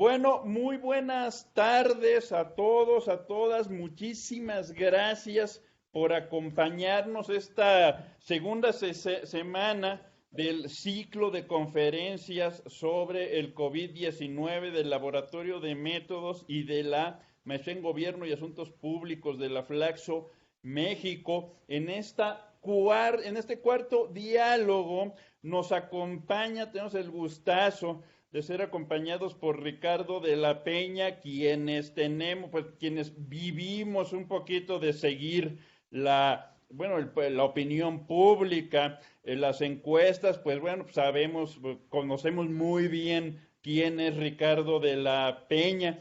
bueno, muy buenas tardes a todos, a todas. Muchísimas gracias por acompañarnos esta segunda semana del ciclo de conferencias sobre el COVID-19 del Laboratorio de Métodos y de la Maestría en Gobierno y Asuntos Públicos de la Flaxo México. En este cuarto diálogo nos acompaña, tenemos el gustazo de ser acompañados por Ricardo de la Peña, quienes vivimos un poquito de seguir la opinión pública, las encuestas, conocemos muy bien quién es Ricardo de la Peña,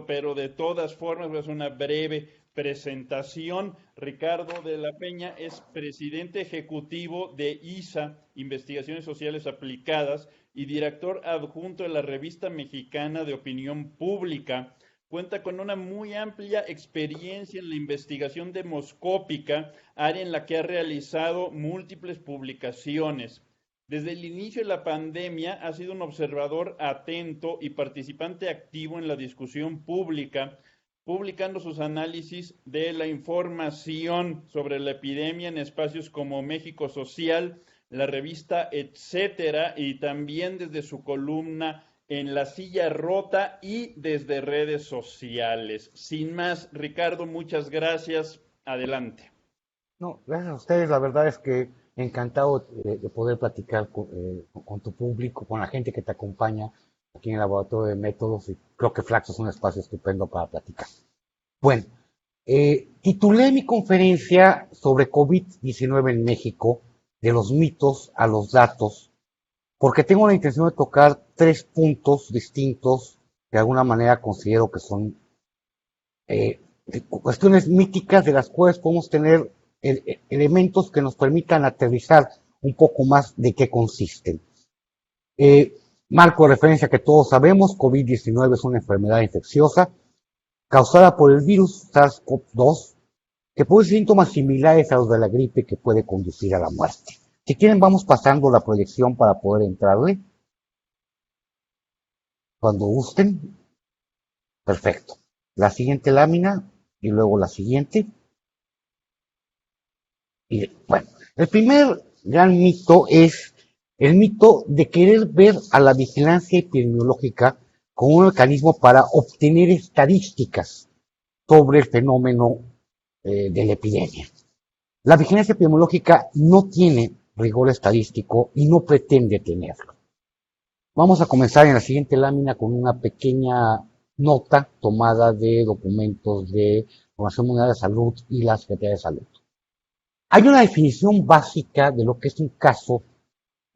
pero de todas formas, pues una breve presentación. Ricardo de la Peña es presidente ejecutivo de ISA, Investigaciones Sociales Aplicadas, y director adjunto de la Revista Mexicana de Opinión Pública. Cuenta con una muy amplia experiencia en la investigación demoscópica, área en la que ha realizado múltiples publicaciones. Desde el inicio de la pandemia ha sido un observador atento y participante activo en la discusión pública, publicando sus análisis de la información sobre la epidemia en espacios como México Social, la revista Etcétera, y también desde su columna en La Silla Rota y desde redes sociales. Sin más, Ricardo, muchas gracias. Adelante. No, gracias a ustedes. La verdad es que encantado de poder platicar con tu público, con la gente que te acompaña aquí en el Laboratorio de Métodos, y creo que Flaxo es un espacio estupendo para platicar. Bueno, titulé mi conferencia sobre COVID-19 en México, de los mitos a los datos, porque tengo la intención de tocar 3 puntos distintos que de alguna manera considero que son cuestiones míticas de las cuales podemos tener elementos que nos permitan aterrizar un poco más de qué consisten. Marco de referencia que todos sabemos, COVID-19 es una enfermedad infecciosa causada por el virus SARS-CoV-2, que produce síntomas similares a los de la gripe, que puede conducir a la muerte. Si quieren, vamos pasando la proyección para poder entrarle. Cuando gusten. Perfecto. La siguiente lámina y luego la siguiente. Y bueno, el primer gran mito es el mito de querer ver a la vigilancia epidemiológica como un mecanismo para obtener estadísticas sobre el fenómeno de la epidemia. La vigilancia epidemiológica no tiene rigor estadístico y no pretende tenerlo. Vamos a comenzar en la siguiente lámina con una pequeña nota tomada de documentos de la Organización Mundial de Salud y la Secretaría de Salud. Hay una definición básica de lo que es un caso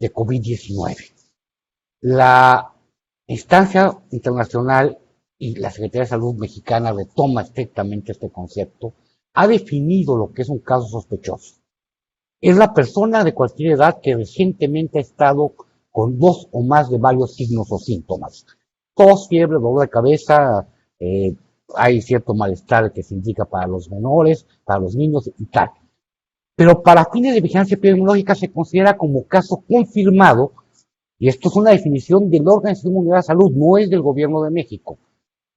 de COVID-19. La instancia internacional y la Secretaría de Salud mexicana retoma estrictamente este concepto, ha definido lo que es un caso sospechoso. Es la persona de cualquier edad que recientemente ha estado con 2 o más de varios signos o síntomas. Tos, fiebre, dolor de cabeza, hay cierto malestar que se indica para los menores, para los niños y tal. Pero para fines de vigilancia epidemiológica se considera como caso confirmado, y esto es una definición de la Organización Mundial de la Salud, no es del Gobierno de México.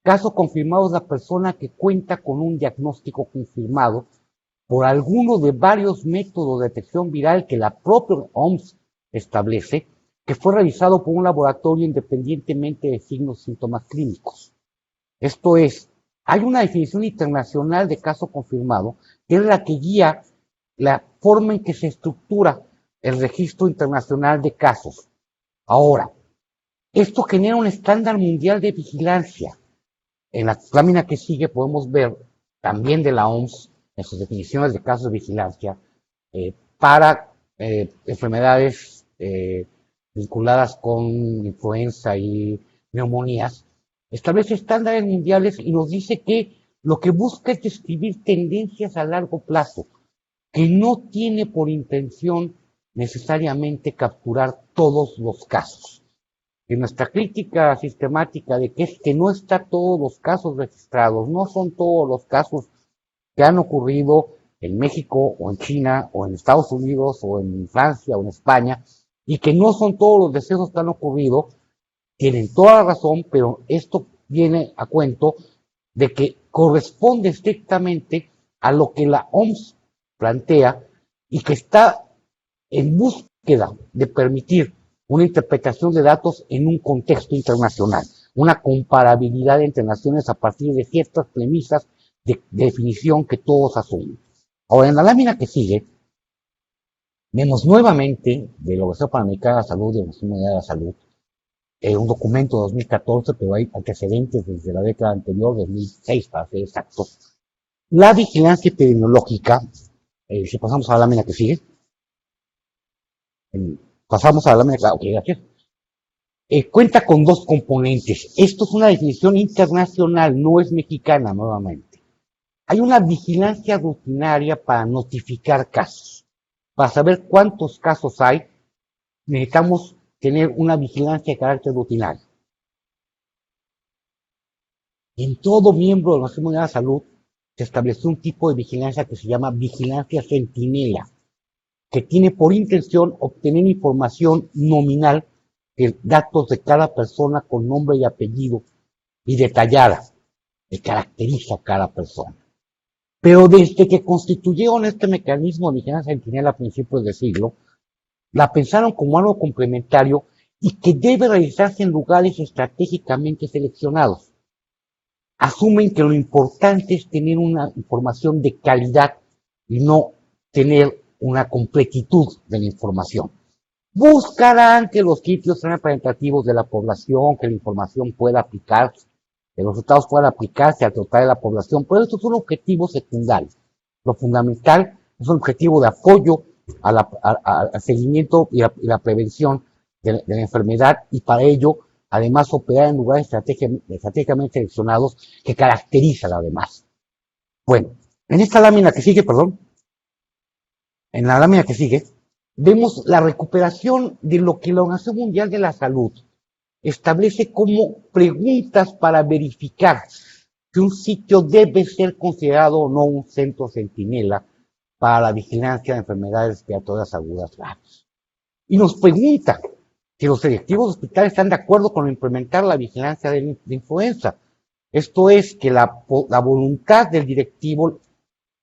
Caso confirmado es la persona que cuenta con un diagnóstico confirmado por alguno de varios métodos de detección viral que la propia OMS establece, que fue realizado por un laboratorio independientemente de signos y síntomas clínicos. Esto es, hay una definición internacional de caso confirmado, que es la que guía la forma en que se estructura el registro internacional de casos. Ahora, esto genera un estándar mundial de vigilancia. En la lámina que sigue podemos ver también de la OMS en sus definiciones de casos de vigilancia para enfermedades vinculadas con influenza y neumonías, establece estándares mundiales y nos dice que lo que busca es describir tendencias a largo plazo, que no tiene por intención necesariamente capturar todos los casos. En nuestra crítica sistemática de que es que no están todos los casos registrados, no son todos los casos que han ocurrido en México o en China o en Estados Unidos o en Francia o en España, y que no son todos los decesos que han ocurrido, tienen toda la razón, pero esto viene a cuento de que corresponde estrictamente a lo que la OMS plantea y que está en búsqueda de permitir una interpretación de datos en un contexto internacional, una comparabilidad entre naciones a partir de ciertas premisas de definición que todos asumen. Ahora, en la lámina que sigue, vemos nuevamente de la Organización Panamericana de la Salud y de la Organización Mundial de la Salud, un documento de 2014, pero hay antecedentes desde la década anterior, 2006 para ser exactos. La vigilancia epidemiológica, si pasamos a la lámina que sigue, pasamos a la lámina, ok, gracias. Cuenta con dos componentes. Esto es una definición internacional, no es mexicana nuevamente. Hay una vigilancia rutinaria para notificar casos. Para saber cuántos casos hay, necesitamos tener una vigilancia de carácter rutinario. En todo miembro de la Organización Mundial de la Salud se estableció un tipo de vigilancia que se llama vigilancia centinela, que tiene por intención obtener información nominal de datos de cada persona con nombre y apellido y detallada, que caracteriza a cada persona. Pero desde que constituyeron este mecanismo de vigilancia centinela a principios del siglo, la pensaron como algo complementario y que debe realizarse en lugares estratégicamente seleccionados. Asumen que lo importante es tener una información de calidad y no tener una completitud de la información. Buscarán que los sitios sean representativos de la población, que la información pueda aplicarse, que los resultados puedan aplicarse al total de la población, pero estos son objetivos secundarios. Lo fundamental es un objetivo de apoyo al seguimiento y la prevención de la enfermedad, y para ello, además, operar en lugares estratégicamente seleccionados que caracterizan además. Bueno, en esta lámina que sigue, en la lámina que sigue, vemos la recuperación de lo que la Organización Mundial de la Salud establece como preguntas para verificar que un sitio debe ser considerado o no un centro centinela para la vigilancia de enfermedades respiratorias agudas graves. Y nos pregunta si los directivos hospitales están de acuerdo con implementar la vigilancia de influenza. Esto es que la voluntad del directivo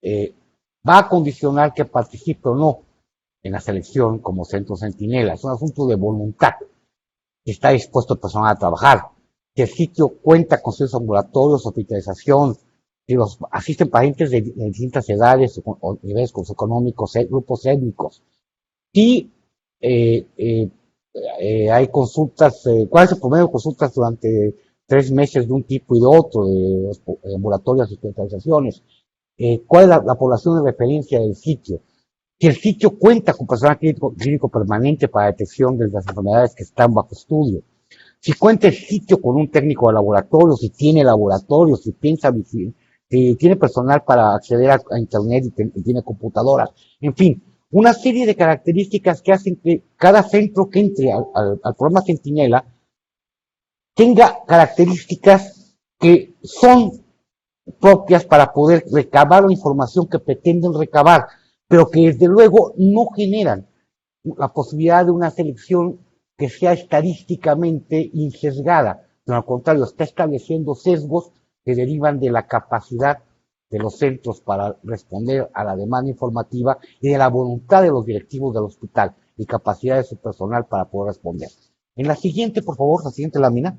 va a condicionar que participe o no en la selección como centro centinela. Es un asunto de voluntad. Está dispuesto el personal a trabajar, que el sitio cuenta con sus ambulatorios, hospitalización, que los asisten pacientes de distintas edades o niveles socioeconómicos, grupos étnicos. Y hay consultas, ¿cuál es el promedio de consultas durante 3 meses de un tipo y de otro, de ambulatorias y hospitalizaciones? ¿Cuál es la población de referencia del sitio? Si el sitio cuenta con personal clínico permanente para detección de las enfermedades que están bajo estudio, si cuenta el sitio con un técnico de laboratorio, si tiene laboratorio, si tiene personal para acceder a internet y tiene computadoras, en fin, una serie de características que hacen que cada centro que entre al programa Centinela tenga características que son propias para poder recabar la información que pretenden recabar, pero que desde luego no generan la posibilidad de una selección que sea estadísticamente insesgada, sino al contrario, está estableciendo sesgos que derivan de la capacidad de los centros para responder a la demanda informativa y de la voluntad de los directivos del hospital y capacidad de su personal para poder responder. En la siguiente, por favor, la siguiente lámina.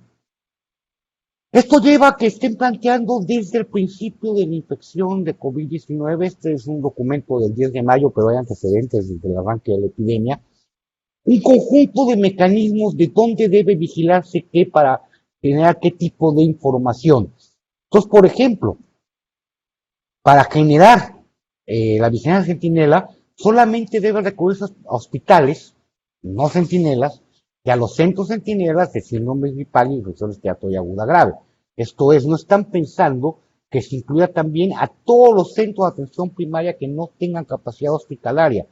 Esto lleva a que estén planteando desde el principio de la infección de COVID-19, este es un documento del 10 de mayo, pero hay antecedentes desde el arranque de la epidemia, un conjunto de mecanismos de dónde debe vigilarse qué para generar qué tipo de información. Entonces, por ejemplo, para generar la vigilancia centinela, solamente debe recurrirse a hospitales, no centinelas, y a los centros centinelas de síndrome gripal y infección respiratoria aguda grave. Esto es, no están pensando que se incluya también a todos los centros de atención primaria que no tengan capacidad hospitalaria.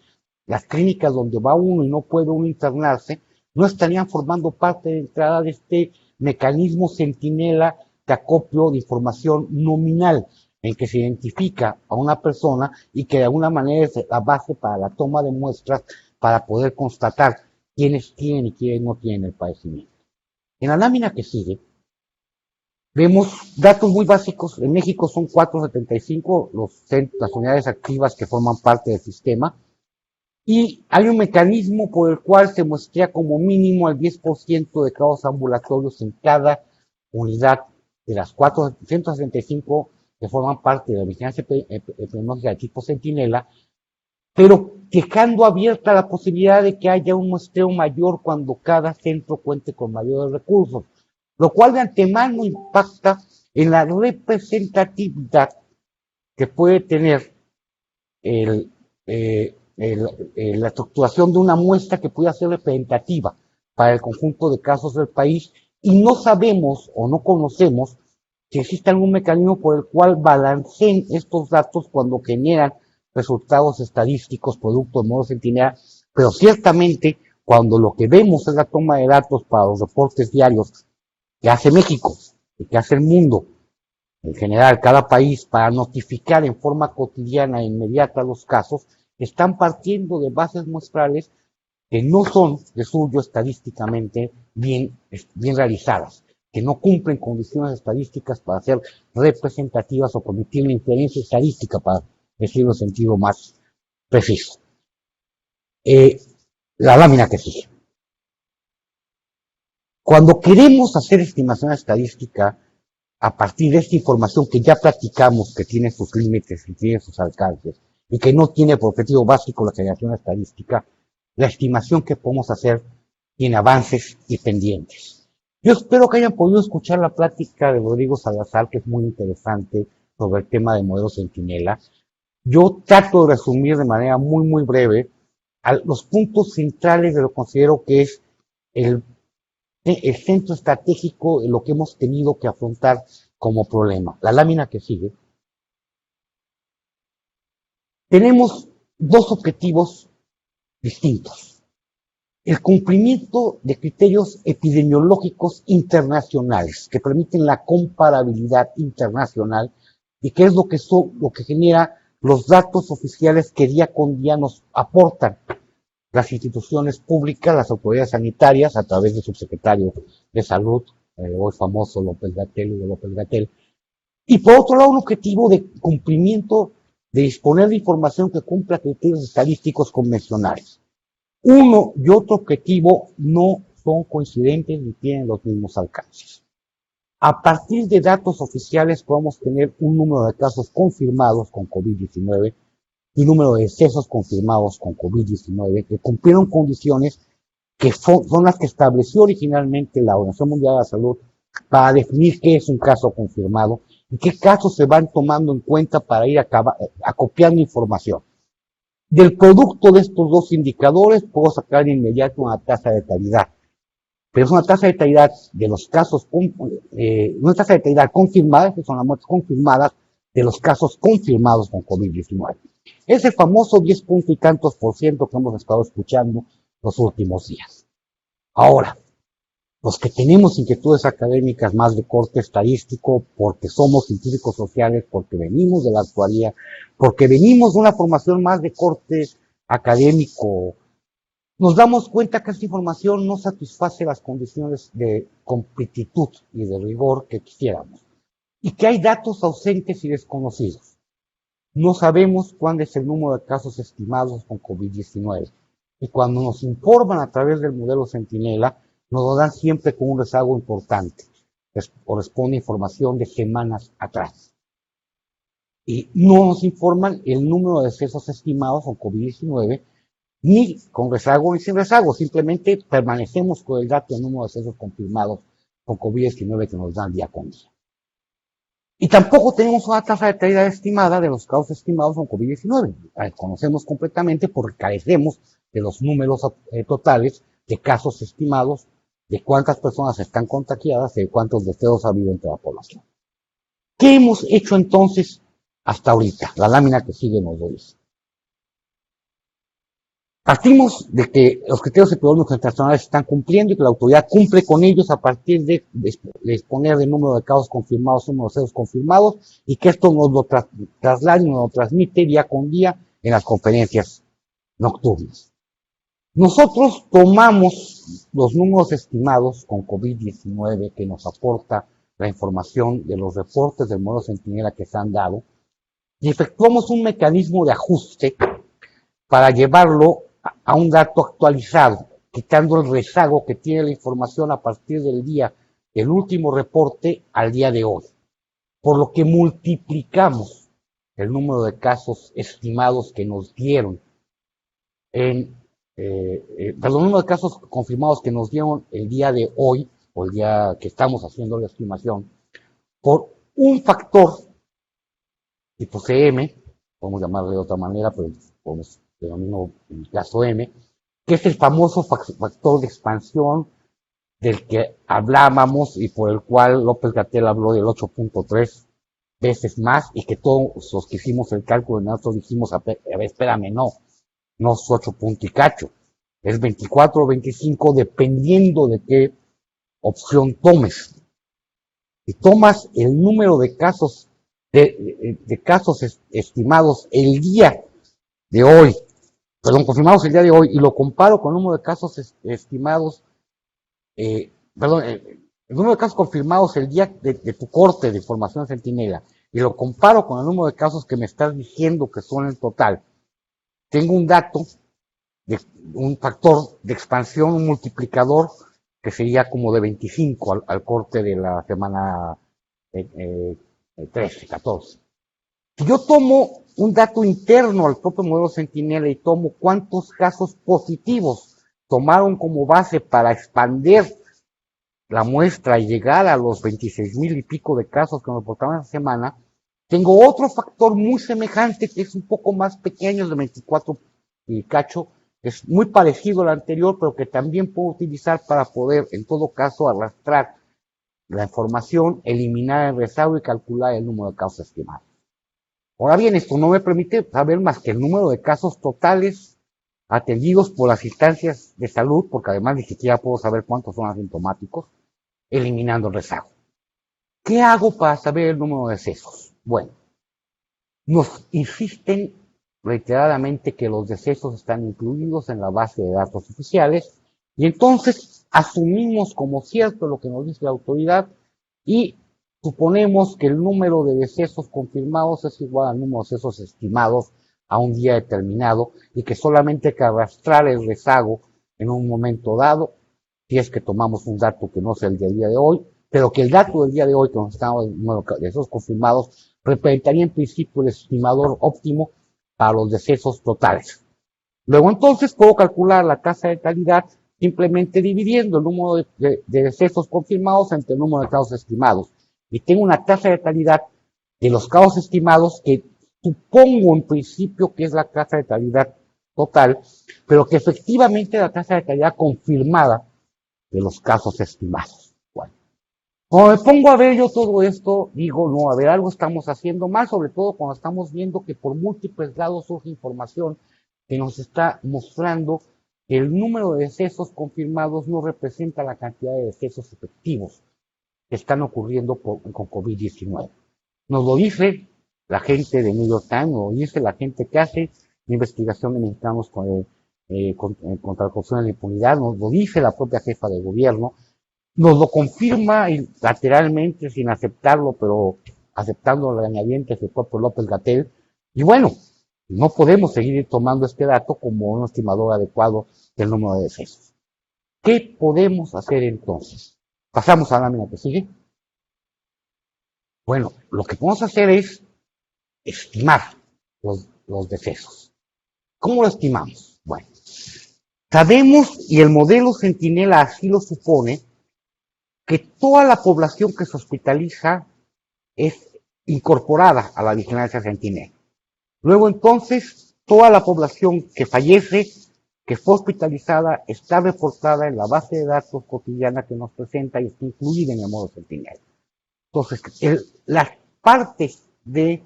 Las clínicas donde va uno y no puede uno internarse, no estarían formando parte de entrada de este mecanismo centinela de acopio de información nominal, en que se identifica a una persona y que de alguna manera es la base para la toma de muestras para poder constatar quiénes tienen y quiénes no tienen el padecimiento. En la lámina que sigue, vemos datos muy básicos. En México son 475 las unidades activas que forman parte del sistema. Y hay un mecanismo por el cual se muestrea como mínimo el 10% de casos ambulatorios en cada unidad de las 465 que forman parte de la vigilancia epidemiológica de tipo centinela, pero dejando abierta la posibilidad de que haya un muestreo mayor cuando cada centro cuente con mayores recursos, lo cual de antemano impacta en la representatividad que puede tener el, la estructuración de una muestra que pueda ser representativa para el conjunto de casos del país, y no sabemos o no conocemos si existe algún mecanismo por el cual balanceen estos datos cuando generan resultados estadísticos producto de modo centinela, pero ciertamente cuando lo que vemos es la toma de datos para los reportes diarios que hace México y que hace el mundo en general, cada país, para notificar en forma cotidiana e inmediata los casos, están partiendo de bases muestrales que no son de suyo estadísticamente bien realizadas, que no cumplen condiciones estadísticas para ser representativas o permitir una inferencia estadística, para decirlo en sentido más preciso. La lámina que sigue. Cuando queremos hacer estimación estadística, a partir de esta información que ya platicamos, que tiene sus límites y tiene sus alcances, y que no tiene por objetivo básico la generación estadística, la estimación que podemos hacer tiene avances y pendientes. Yo espero que hayan podido escuchar la plática de Rodrigo Salazar, que es muy interesante, sobre el tema de modelos centinela. Yo trato de resumir de manera muy, muy breve los puntos centrales de lo que considero que es el centro estratégico de lo que hemos tenido que afrontar como problema. La lámina que sigue. Tenemos dos objetivos distintos. El cumplimiento de criterios epidemiológicos internacionales que permiten la comparabilidad internacional y que es lo que genera los datos oficiales que día con día nos aportan las instituciones públicas, las autoridades sanitarias, a través del subsecretario de Salud, hoy famoso López-Gatell. Y por otro lado, un objetivo de cumplimiento, de disponer de información que cumpla criterios estadísticos convencionales. Uno y otro objetivo no son coincidentes ni tienen los mismos alcances. A partir de datos oficiales podemos tener un número de casos confirmados con COVID-19 y número de decesos confirmados con COVID-19 que cumplieron condiciones que son las que estableció originalmente la Organización Mundial de la Salud para definir qué es un caso confirmado y qué casos se van tomando en cuenta para ir acopiando información. Del producto de estos dos indicadores puedo sacar de inmediato una tasa de letalidad, pero es una tasa de letalidad de los casos, una tasa de letalidad confirmada, que son las muertes confirmadas, de los casos confirmados con COVID-19. Ese famoso 10 y tantos % que hemos estado escuchando los últimos días. Ahora, los que tenemos inquietudes académicas más de corte estadístico, porque somos científicos sociales, porque venimos de la actualidad, porque venimos de una formación más de corte académico, nos damos cuenta que esta información no satisface las condiciones de completitud y de rigor que quisiéramos, y que hay datos ausentes y desconocidos. No sabemos cuándo es el número de casos estimados con COVID-19, y cuando nos informan a través del modelo Centinela, nos lo dan siempre con un rezago importante. Corresponde información de semanas atrás. Y no nos informan el número de decesos estimados con COVID-19, ni con rezago ni sin rezago. Simplemente permanecemos con el dato del número de decesos confirmados con COVID-19 que nos dan día con día. Y tampoco tenemos una tasa de letalidad estimada de los casos estimados con COVID-19. La conocemos completamente porque carecemos de los números totales de casos estimados, de cuántas personas están contagiadas y de cuántos decesos ha habido entre la población. ¿Qué hemos hecho entonces hasta ahorita? La lámina que sigue nos lo dice. Partimos de que los criterios epidemiológicos internacionales se están cumpliendo y que la autoridad cumple con ellos a partir de disponer del número de casos confirmados, número de decesos confirmados, y que esto nos lo traslade, nos lo transmite día con día en las conferencias nocturnas. Nosotros tomamos los números estimados con COVID-19 que nos aporta la información de los reportes del modelo Centinela que se han dado y efectuamos un mecanismo de ajuste para llevarlo a un dato actualizado, quitando el rezago que tiene la información a partir del día del último reporte al día de hoy. Por lo que multiplicamos el número de casos estimados que nos dieron el número de casos confirmados que nos dieron el día de hoy, o el día que estamos haciendo la estimación, por un factor tipo CM, podemos llamarlo de otra manera, pero podemos denominar el caso M, que es el famoso factor de expansión del que hablábamos y por el cual López-Gatell habló del 8.3 veces más y que todos los que hicimos el cálculo nosotros dijimos, a ver, espérame, no es 8 puntos y cacho, es 24 o 25 dependiendo de qué opción tomes. Si tomas el número de casos estimados el día de hoy, confirmados el día de hoy, y lo comparo con el número de casos estimados, el número de casos confirmados el día de tu corte de información Centinela, y lo comparo con el número de casos que me estás diciendo que son en total, tengo un dato, un factor de expansión, un multiplicador, que sería como de 25 al corte de la semana 13, 14. Si yo tomo un dato interno al propio modelo Centinela y tomo cuántos casos positivos tomaron como base para expandir la muestra y llegar a los 26,000 y pico de casos que nos reportaban esa semana, tengo otro factor muy semejante que es un poco más pequeño, de 24 y cacho, es muy parecido al anterior, pero que también puedo utilizar para poder, en todo caso, arrastrar la información, eliminar el rezago y calcular el número de casos estimados. Ahora bien, esto no me permite saber más que el número de casos totales atendidos por las instancias de salud, porque además ni siquiera puedo saber cuántos son asintomáticos, eliminando el rezago. ¿Qué hago para saber el número de decesos? Bueno, nos insisten reiteradamente que los decesos están incluidos en la base de datos oficiales y entonces asumimos como cierto lo que nos dice la autoridad y suponemos que el número de decesos confirmados es igual al número de decesos estimados a un día determinado y que solamente hay que arrastrar el rezago en un momento dado, si es que tomamos un dato que no sea el del día de hoy, pero que el dato del día de hoy, que nos está el número de decesos confirmados, representaría en principio el estimador óptimo para los decesos totales. Luego entonces puedo calcular la tasa de letalidad simplemente dividiendo el número de decesos confirmados entre el número de casos estimados. Y tengo una tasa de letalidad de los casos estimados que supongo en principio que es la tasa de letalidad total, pero que efectivamente es la tasa de letalidad confirmada de los casos estimados. Bueno, cuando me pongo a ver yo todo esto, digo, no, a ver, algo estamos haciendo mal, sobre todo cuando estamos viendo que por múltiples lados surge información que nos está mostrando que el número de decesos confirmados no representa la cantidad de decesos efectivos que están ocurriendo con COVID-19. Nos lo dice la gente de New York Times, nos lo dice la gente que hace investigación de mexicanos contra la corrupción y la impunidad, nos lo dice la propia jefa de gobierno, nos lo confirma lateralmente sin aceptarlo, pero aceptando los añadientes del propio López-Gatell. Y bueno, no podemos seguir tomando este dato como un estimador adecuado del número de decesos. ¿Qué podemos hacer entonces? Pasamos a la lámina que sigue. Bueno, lo que podemos hacer es estimar los decesos. ¿Cómo lo estimamos? Bueno, sabemos, y el modelo Centinela así lo supone, que toda la población que se hospitaliza es incorporada a la vigilancia Centinela. Luego entonces, toda la población que fallece, que fue hospitalizada, está reportada en la base de datos cotidiana que nos presenta y está incluida en el modelo Centinela. Entonces, las partes de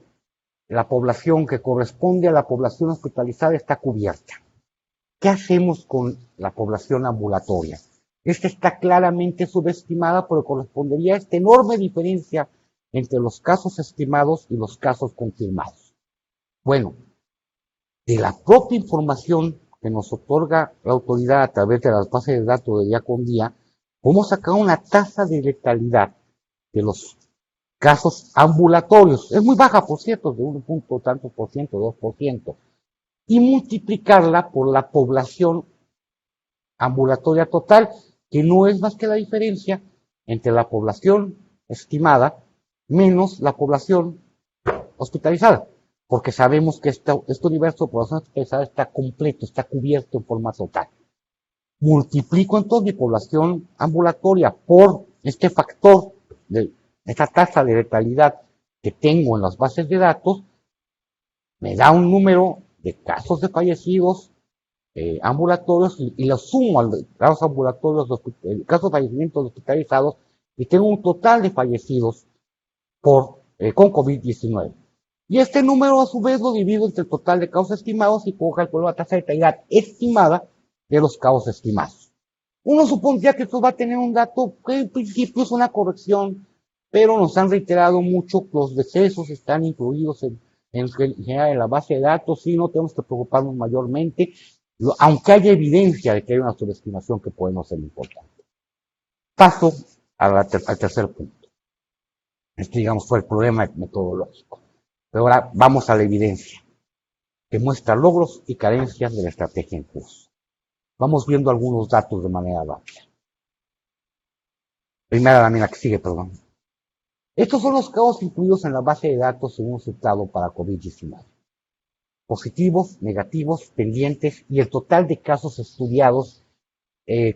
la población que corresponde a la población hospitalizada está cubierta. ¿Qué hacemos con la población ambulatoria? Esta está claramente subestimada, pero correspondería a esta enorme diferencia entre los casos estimados y los casos confirmados. Bueno, de la propia información que nos otorga la autoridad a través de las bases de datos de día con día, podemos sacar una tasa de letalidad de los casos ambulatorios. Es muy baja, por cierto, de 1 punto tanto por ciento, 2%, y multiplicarla por la población ambulatoria total, que no es más que la diferencia entre la población estimada menos la población hospitalizada, porque sabemos que este universo de población hospitalizada está completo, está cubierto en forma total. Multiplico entonces mi población ambulatoria por este factor, de esta tasa de letalidad que tengo en las bases de datos, me da un número de casos de fallecidos ambulatorios y los sumo a los casos ambulatorios, casos de fallecimientos hospitalizados, y tengo un total de fallecidos con COVID-19. Y este número a su vez lo divido entre el total de casos estimados y puedo calcular la tasa de letalidad estimada de los casos estimados. Uno supondría que esto va a tener un dato que en principio es una corrección, pero nos han reiterado mucho que los decesos están incluidos en general en la base de datos y no tenemos que preocuparnos mayormente, aunque haya evidencia de que hay una subestimación que puede no ser importante. Paso al tercer punto. Este, digamos, fue el problema metodológico. Pero ahora vamos a la evidencia, que muestra logros y carencias de la estrategia en curso. Vamos viendo algunos datos de manera rápida. Primera lámina que sigue, perdón. Estos son los casos incluidos en la base de datos según resultado para COVID-19. Positivos, negativos, pendientes y el total de casos estudiados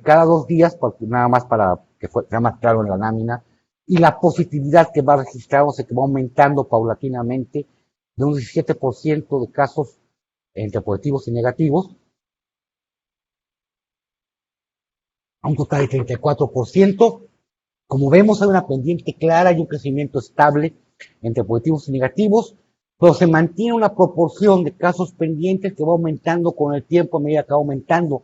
cada 2 días, nada más para que sea más claro en la lámina, y la positividad que va registrándose, que va aumentando paulatinamente de un 17% de casos entre positivos y negativos, a un total de 34%. Como vemos, hay una pendiente clara y un crecimiento estable entre positivos y negativos, pero se mantiene una proporción de casos pendientes que va aumentando con el tiempo a medida que va aumentando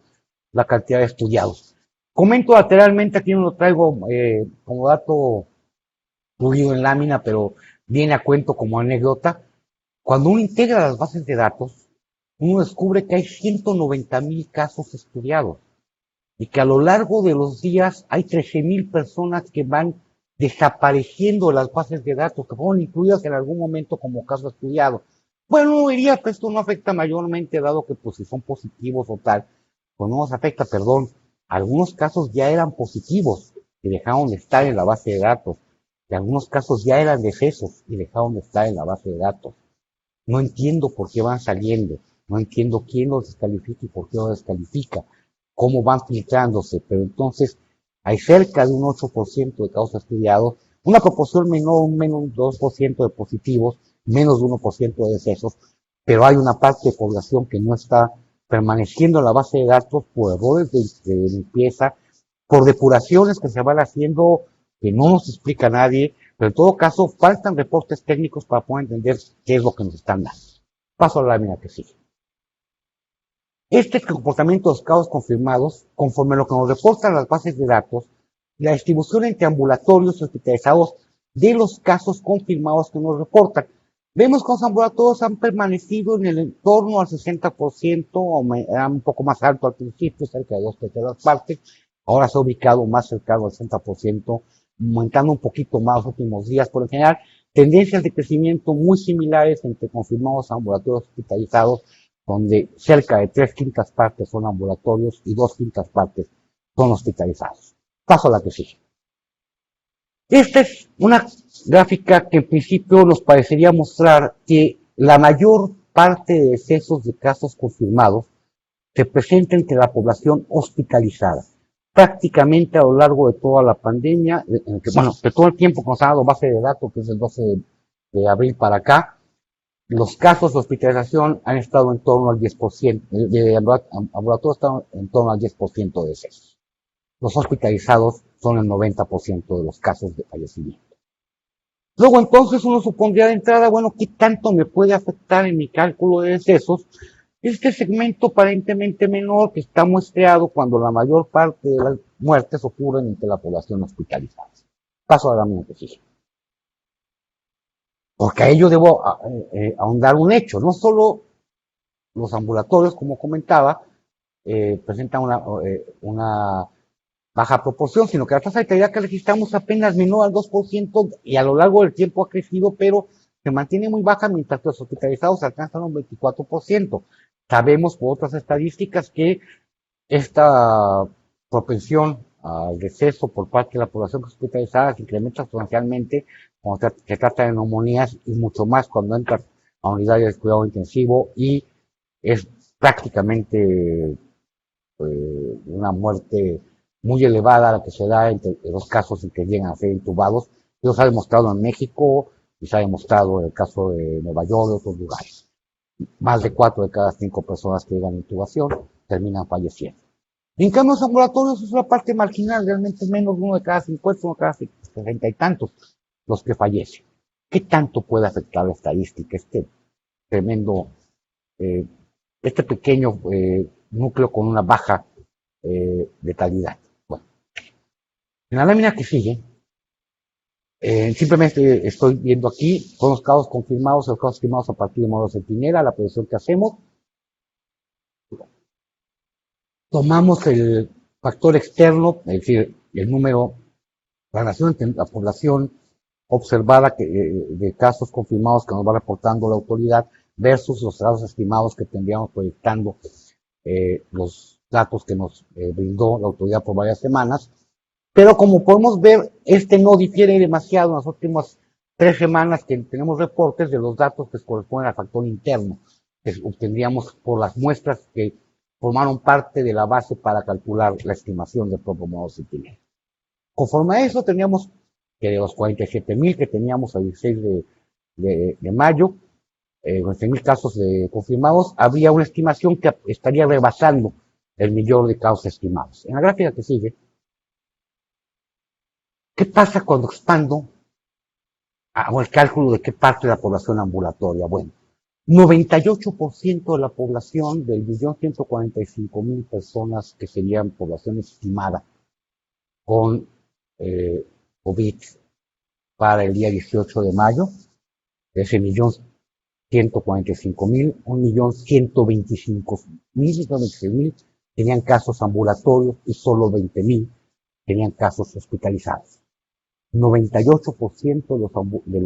la cantidad de estudiados. Comento lateralmente, aquí no lo traigo como dato incluido en lámina, pero viene a cuento como anécdota. Cuando uno integra las bases de datos, uno descubre que hay 190,000 casos estudiados y que a lo largo de los días hay 13,000 personas que van desapareciendo de las bases de datos, que fueron incluidas en algún momento como caso estudiado. Bueno, uno diría que esto no afecta mayormente, dado que pues si son positivos o tal, pues no nos afecta, perdón. Algunos casos ya eran positivos y dejaron de estar en la base de datos. Y algunos casos ya eran decesos y dejaron de estar en la base de datos. No entiendo por qué van saliendo. No entiendo quién los descalifica y por qué los descalifica. Cómo van filtrándose. Pero entonces hay cerca de un 8% de casos estudiados, una proporción menor, un menos 2% de positivos, menos de 1% de decesos, pero hay una parte de población que no está permaneciendo en la base de datos por errores de limpieza, por depuraciones que se van haciendo que no nos explica nadie, pero en todo caso faltan reportes técnicos para poder entender qué es lo que nos están dando. Paso a la lámina que sigue. Este comportamiento de los casos confirmados, conforme a lo que nos reportan las bases de datos, la distribución entre ambulatorios hospitalizados de los casos confirmados que nos reportan. Vemos que los ambulatorios han permanecido en el entorno al 60%, era un poco más alto al principio, cerca de 2/3 partes, ahora se ha ubicado más cercano al 60%, aumentando un poquito más los últimos días, por lo general, tendencias de crecimiento muy similares entre confirmados ambulatorios hospitalizados, donde cerca de 3/5 partes son ambulatorios y 2/5 partes son hospitalizados. Paso a la que sigue. Esta es una gráfica que en principio nos parecería mostrar que la mayor parte de decesos de casos confirmados se presenta entre la población hospitalizada. Prácticamente a lo largo de toda la pandemia, de todo el tiempo que nos ha dado base de datos, que es el 12 de abril para acá, los casos de hospitalización han estado en torno al 10%, de ambulatorio están en torno al 10% de decesos. Los hospitalizados son el 90% de los casos de fallecimiento. Luego entonces uno supondría de entrada, bueno, ¿qué tanto me puede afectar en mi cálculo de decesos este segmento aparentemente menor que está muestreado cuando la mayor parte de las muertes ocurren entre la población hospitalizada? Paso a la lámina que sigue. Porque a ello debo ahondar un hecho, no solo los ambulatorios, como comentaba, presenta una baja proporción, sino que la tasa de letalidad que registramos apenas menor al 2% y a lo largo del tiempo ha crecido, pero se mantiene muy baja mientras que los hospitalizados alcanzan un 24%. Sabemos por otras estadísticas que esta propensión al deceso por parte de la población hospitalizada se incrementa sustancialmente cuando se trata de neumonías y mucho más cuando entras a unidades de cuidado intensivo y es prácticamente una muerte muy elevada la que se da entre los casos en que llegan a ser intubados. Eso se ha demostrado en México y se ha demostrado en el caso de Nueva York y otros lugares. Más de 4 de cada 5 personas que llegan a intubación terminan falleciendo. En cambio, los ambulatorios es una parte marginal, realmente menos de 1 de cada 50, 1 de cada 60 y tantos los que fallecen. ¿Qué tanto puede afectar la estadística este tremendo, este pequeño núcleo con una baja letalidad? Bueno, en la lámina que sigue, simplemente estoy viendo aquí, son los casos confirmados, los casos estimados a partir de modo centinela, la predicción que hacemos. Tomamos el factor externo, es decir, el número, la relación entre la población observada de casos confirmados que nos va reportando la autoridad versus los casos estimados que tendríamos proyectando los datos que nos brindó la autoridad por varias semanas. Pero como podemos ver, este no difiere demasiado en las últimas 3 semanas que tenemos reportes de los datos que corresponden al factor interno, que obtendríamos por las muestras que formaron parte de la base para calcular la estimación del propio modo centinela. Conforme a eso, teníamos que de los 47,000 que teníamos el 16 de mayo, 11,000 casos confirmados, había una estimación que estaría rebasando el millón de casos estimados. En la gráfica que sigue, ¿qué pasa cuando expando el cálculo de qué parte de la población ambulatoria? Bueno, 98% de la población del 1.145.000 personas que serían población estimada con COVID para el día 18 de mayo, de ese 1.145.000, 1.125.000 tenían casos ambulatorios y solo 20.000 tenían casos hospitalizados. 98% de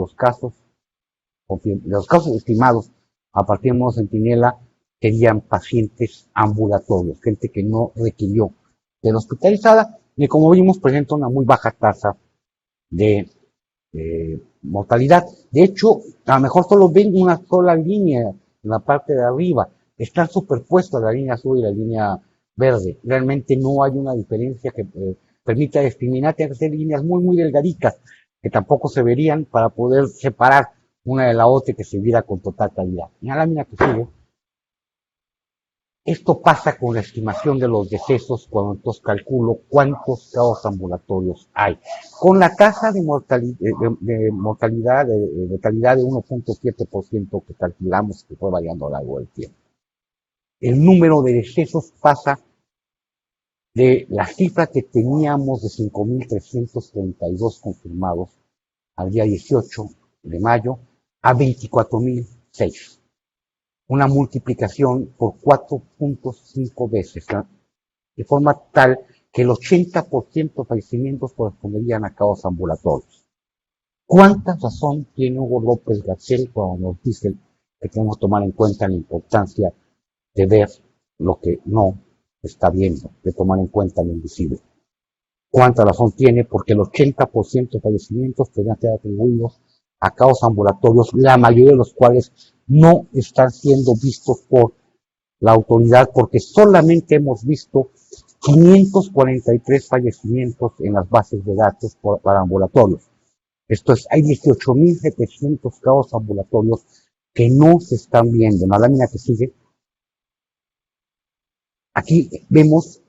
los casos estimados a partir de modo centinela serían pacientes ambulatorios, gente que no requirió ser hospitalizada y como vimos presenta una muy baja tasa de mortalidad. De hecho, a lo mejor solo ven una sola línea en la parte de arriba, están superpuestas la línea azul y la línea verde. Realmente no hay una diferencia que permita discriminar, tienen que ser líneas muy, muy delgaditas, que tampoco se verían para poder separar una de la otra y que se viera con total calidad. En la lámina que sigue, esto pasa con la estimación de los decesos cuando entonces calculo cuántos casos ambulatorios hay. Con la tasa de mortalidad, de letalidad de 1.7% que calculamos, que fue variando a lo largo del tiempo. El número de decesos pasa de la cifra que teníamos de 5.332 confirmados al día 18 de mayo a 24.006. Una multiplicación por 4.5 veces, ¿no? De forma tal que el 80% de fallecimientos corresponderían a casos ambulatorios. ¿Cuánta razón tiene Hugo López Gatell cuando nos dice que tenemos que tomar en cuenta la importancia de ver lo que no está viendo, de tomar en cuenta lo invisible? ¿Cuánta razón tiene? Porque el 80% de fallecimientos podrían ser atribuidos a casos ambulatorios, la mayoría de los cuales no están siendo vistos por la autoridad, porque solamente hemos visto 543 fallecimientos en las bases de datos para ambulatorios. Esto es, hay 18.700 casos ambulatorios que no se están viendo. En la lámina que sigue, aquí vemos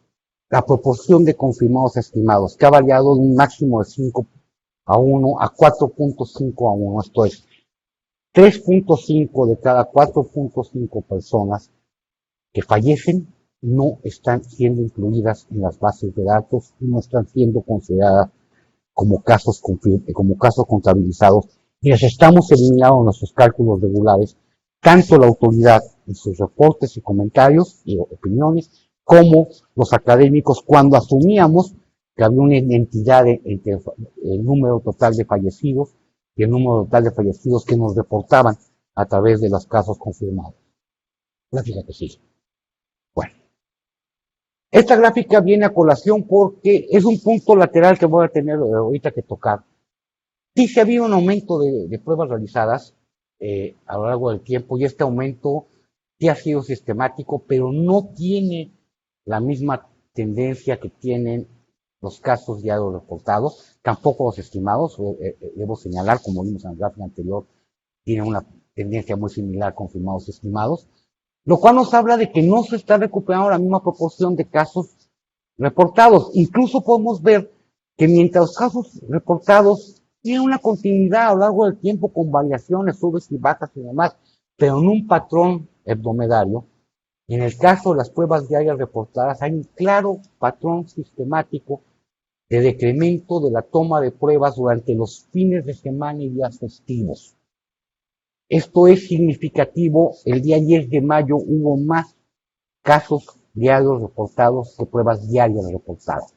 la proporción de confirmados estimados, que ha variado de un máximo de 5 a 1 a 4.5 a 1. Esto es, 3.5 de cada 4.5 personas que fallecen no están siendo incluidas en las bases de datos y no están siendo consideradas como casos contabilizados. Y les estamos eliminando en nuestros cálculos regulares, tanto la autoridad en sus reportes y comentarios y opiniones, como los académicos cuando asumíamos que había una identidad entre el número total de fallecidos y el número total de fallecidos que nos reportaban a través de los casos confirmados. Gráfica que sí. Bueno, esta gráfica viene a colación porque es un punto lateral que voy a tener ahorita que tocar. Sí se ha habido un aumento de pruebas realizadas a lo largo del tiempo y este aumento sí ha sido sistemático, pero no tiene la misma tendencia que tienen los casos ya reportados, tampoco los estimados. Debo señalar, como vimos en el gráfico anterior, tiene una tendencia muy similar confirmados y estimados, lo cual nos habla de que no se está recuperando la misma proporción de casos reportados. Incluso podemos ver que mientras los casos reportados tienen una continuidad a lo largo del tiempo con variaciones, subes y bajas y demás, pero en un patrón hebdomedario, en el caso de las pruebas diarias reportadas hay un claro patrón sistemático de decremento de la toma de pruebas durante los fines de semana y días festivos. Esto es significativo. El día 10 de mayo hubo más casos diarios reportados que pruebas diarias reportadas.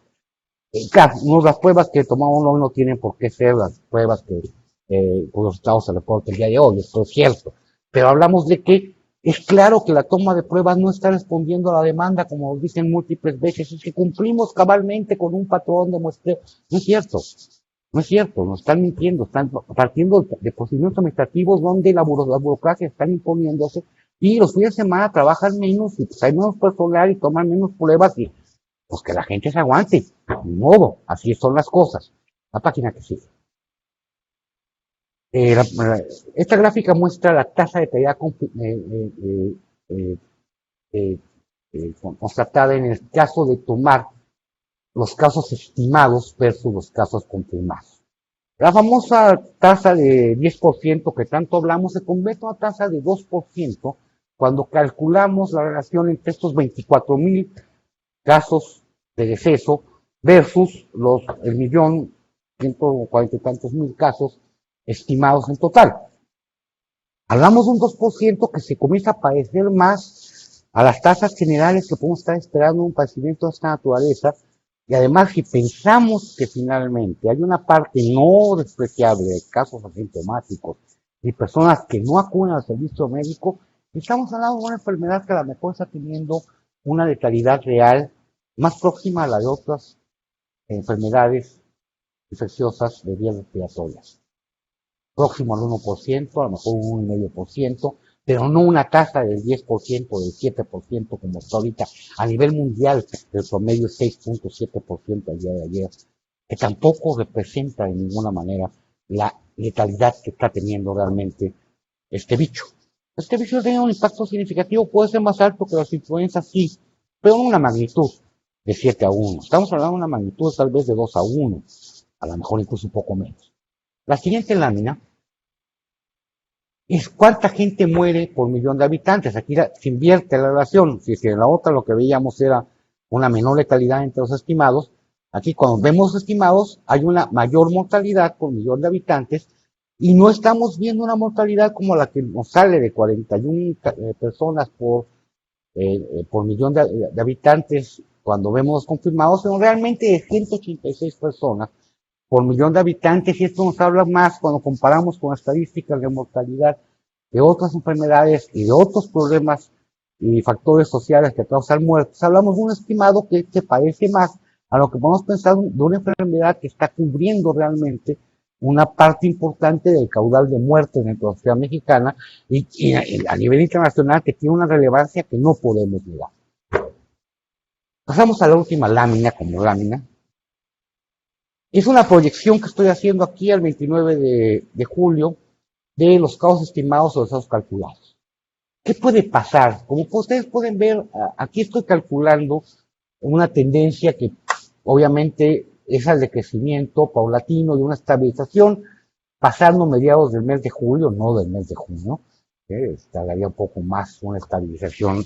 Claro, las pruebas que tomamos hoy no tienen por qué ser las pruebas que los resultados se reportan el día de hoy, esto es cierto. Pero hablamos de que es claro que la toma de pruebas no está respondiendo a la demanda, como nos dicen múltiples veces, es que cumplimos cabalmente con un patrón de muestreo. No es cierto. No es cierto, nos están mintiendo, están partiendo de procedimientos administrativos donde la burocracia está imponiéndose y los fines de semana trabajan menos y pues hay menos personal y toman menos pruebas y pues que la gente se aguante. Ni modo, así son las cosas. La página que sigue. Esta gráfica muestra la tasa de calidad constatada en el caso de tomar los casos estimados versus los casos confirmados. La famosa tasa de 10% que tanto hablamos se convierte en una tasa de 2% cuando calculamos la relación entre estos 24,000 casos de deceso versus los 1,140,000 y tantos casos estimados en total. Hablamos de un 2% que se comienza a parecer más a las tasas generales que podemos estar esperando en un padecimiento de esta naturaleza. Y además, si pensamos que finalmente hay una parte no despreciable de casos asintomáticos y personas que no acuden al servicio médico, estamos hablando de una enfermedad que a lo mejor está teniendo una letalidad real más próxima a la de otras enfermedades infecciosas de vías respiratorias. Próximo al 1%, a lo mejor un 1,5%, pero no una tasa del 10%, del 7% como está ahorita. A nivel mundial, el promedio es 6,7% al día de ayer, que tampoco representa de ninguna manera la letalidad que está teniendo realmente este bicho. Este bicho tiene un impacto significativo, puede ser más alto que las influencias, sí, pero en una magnitud de 7-1. Estamos hablando de una magnitud tal vez de 2-1, a lo mejor incluso un poco menos. La siguiente lámina es cuánta gente muere por millón de habitantes. Aquí se invierte la relación. Si en la otra lo que veíamos era una menor letalidad entre los estimados, aquí cuando vemos los estimados hay una mayor mortalidad por millón de habitantes y no estamos viendo una mortalidad como la que nos sale de 41 personas por millón de habitantes cuando vemos los confirmados, sino realmente de 186 personas por millón de habitantes, y esto nos habla más cuando comparamos con estadísticas de mortalidad de otras enfermedades y de otros problemas y factores sociales que causan muertes. Hablamos de un estimado que se parece más a lo que podemos pensar de una enfermedad que está cubriendo realmente una parte importante del caudal de muertes dentro de la sociedad mexicana y a nivel internacional que tiene una relevancia que no podemos negar. Pasamos a la última lámina como lámina. Es una proyección que estoy haciendo aquí al 29 de julio de los casos estimados o los casos calculados. ¿Qué puede pasar? Como ustedes pueden ver, aquí estoy calculando una tendencia que obviamente es al decrecimiento paulatino y una estabilización pasando mediados del mes de julio, no del mes de junio, estaría un poco más una estabilización.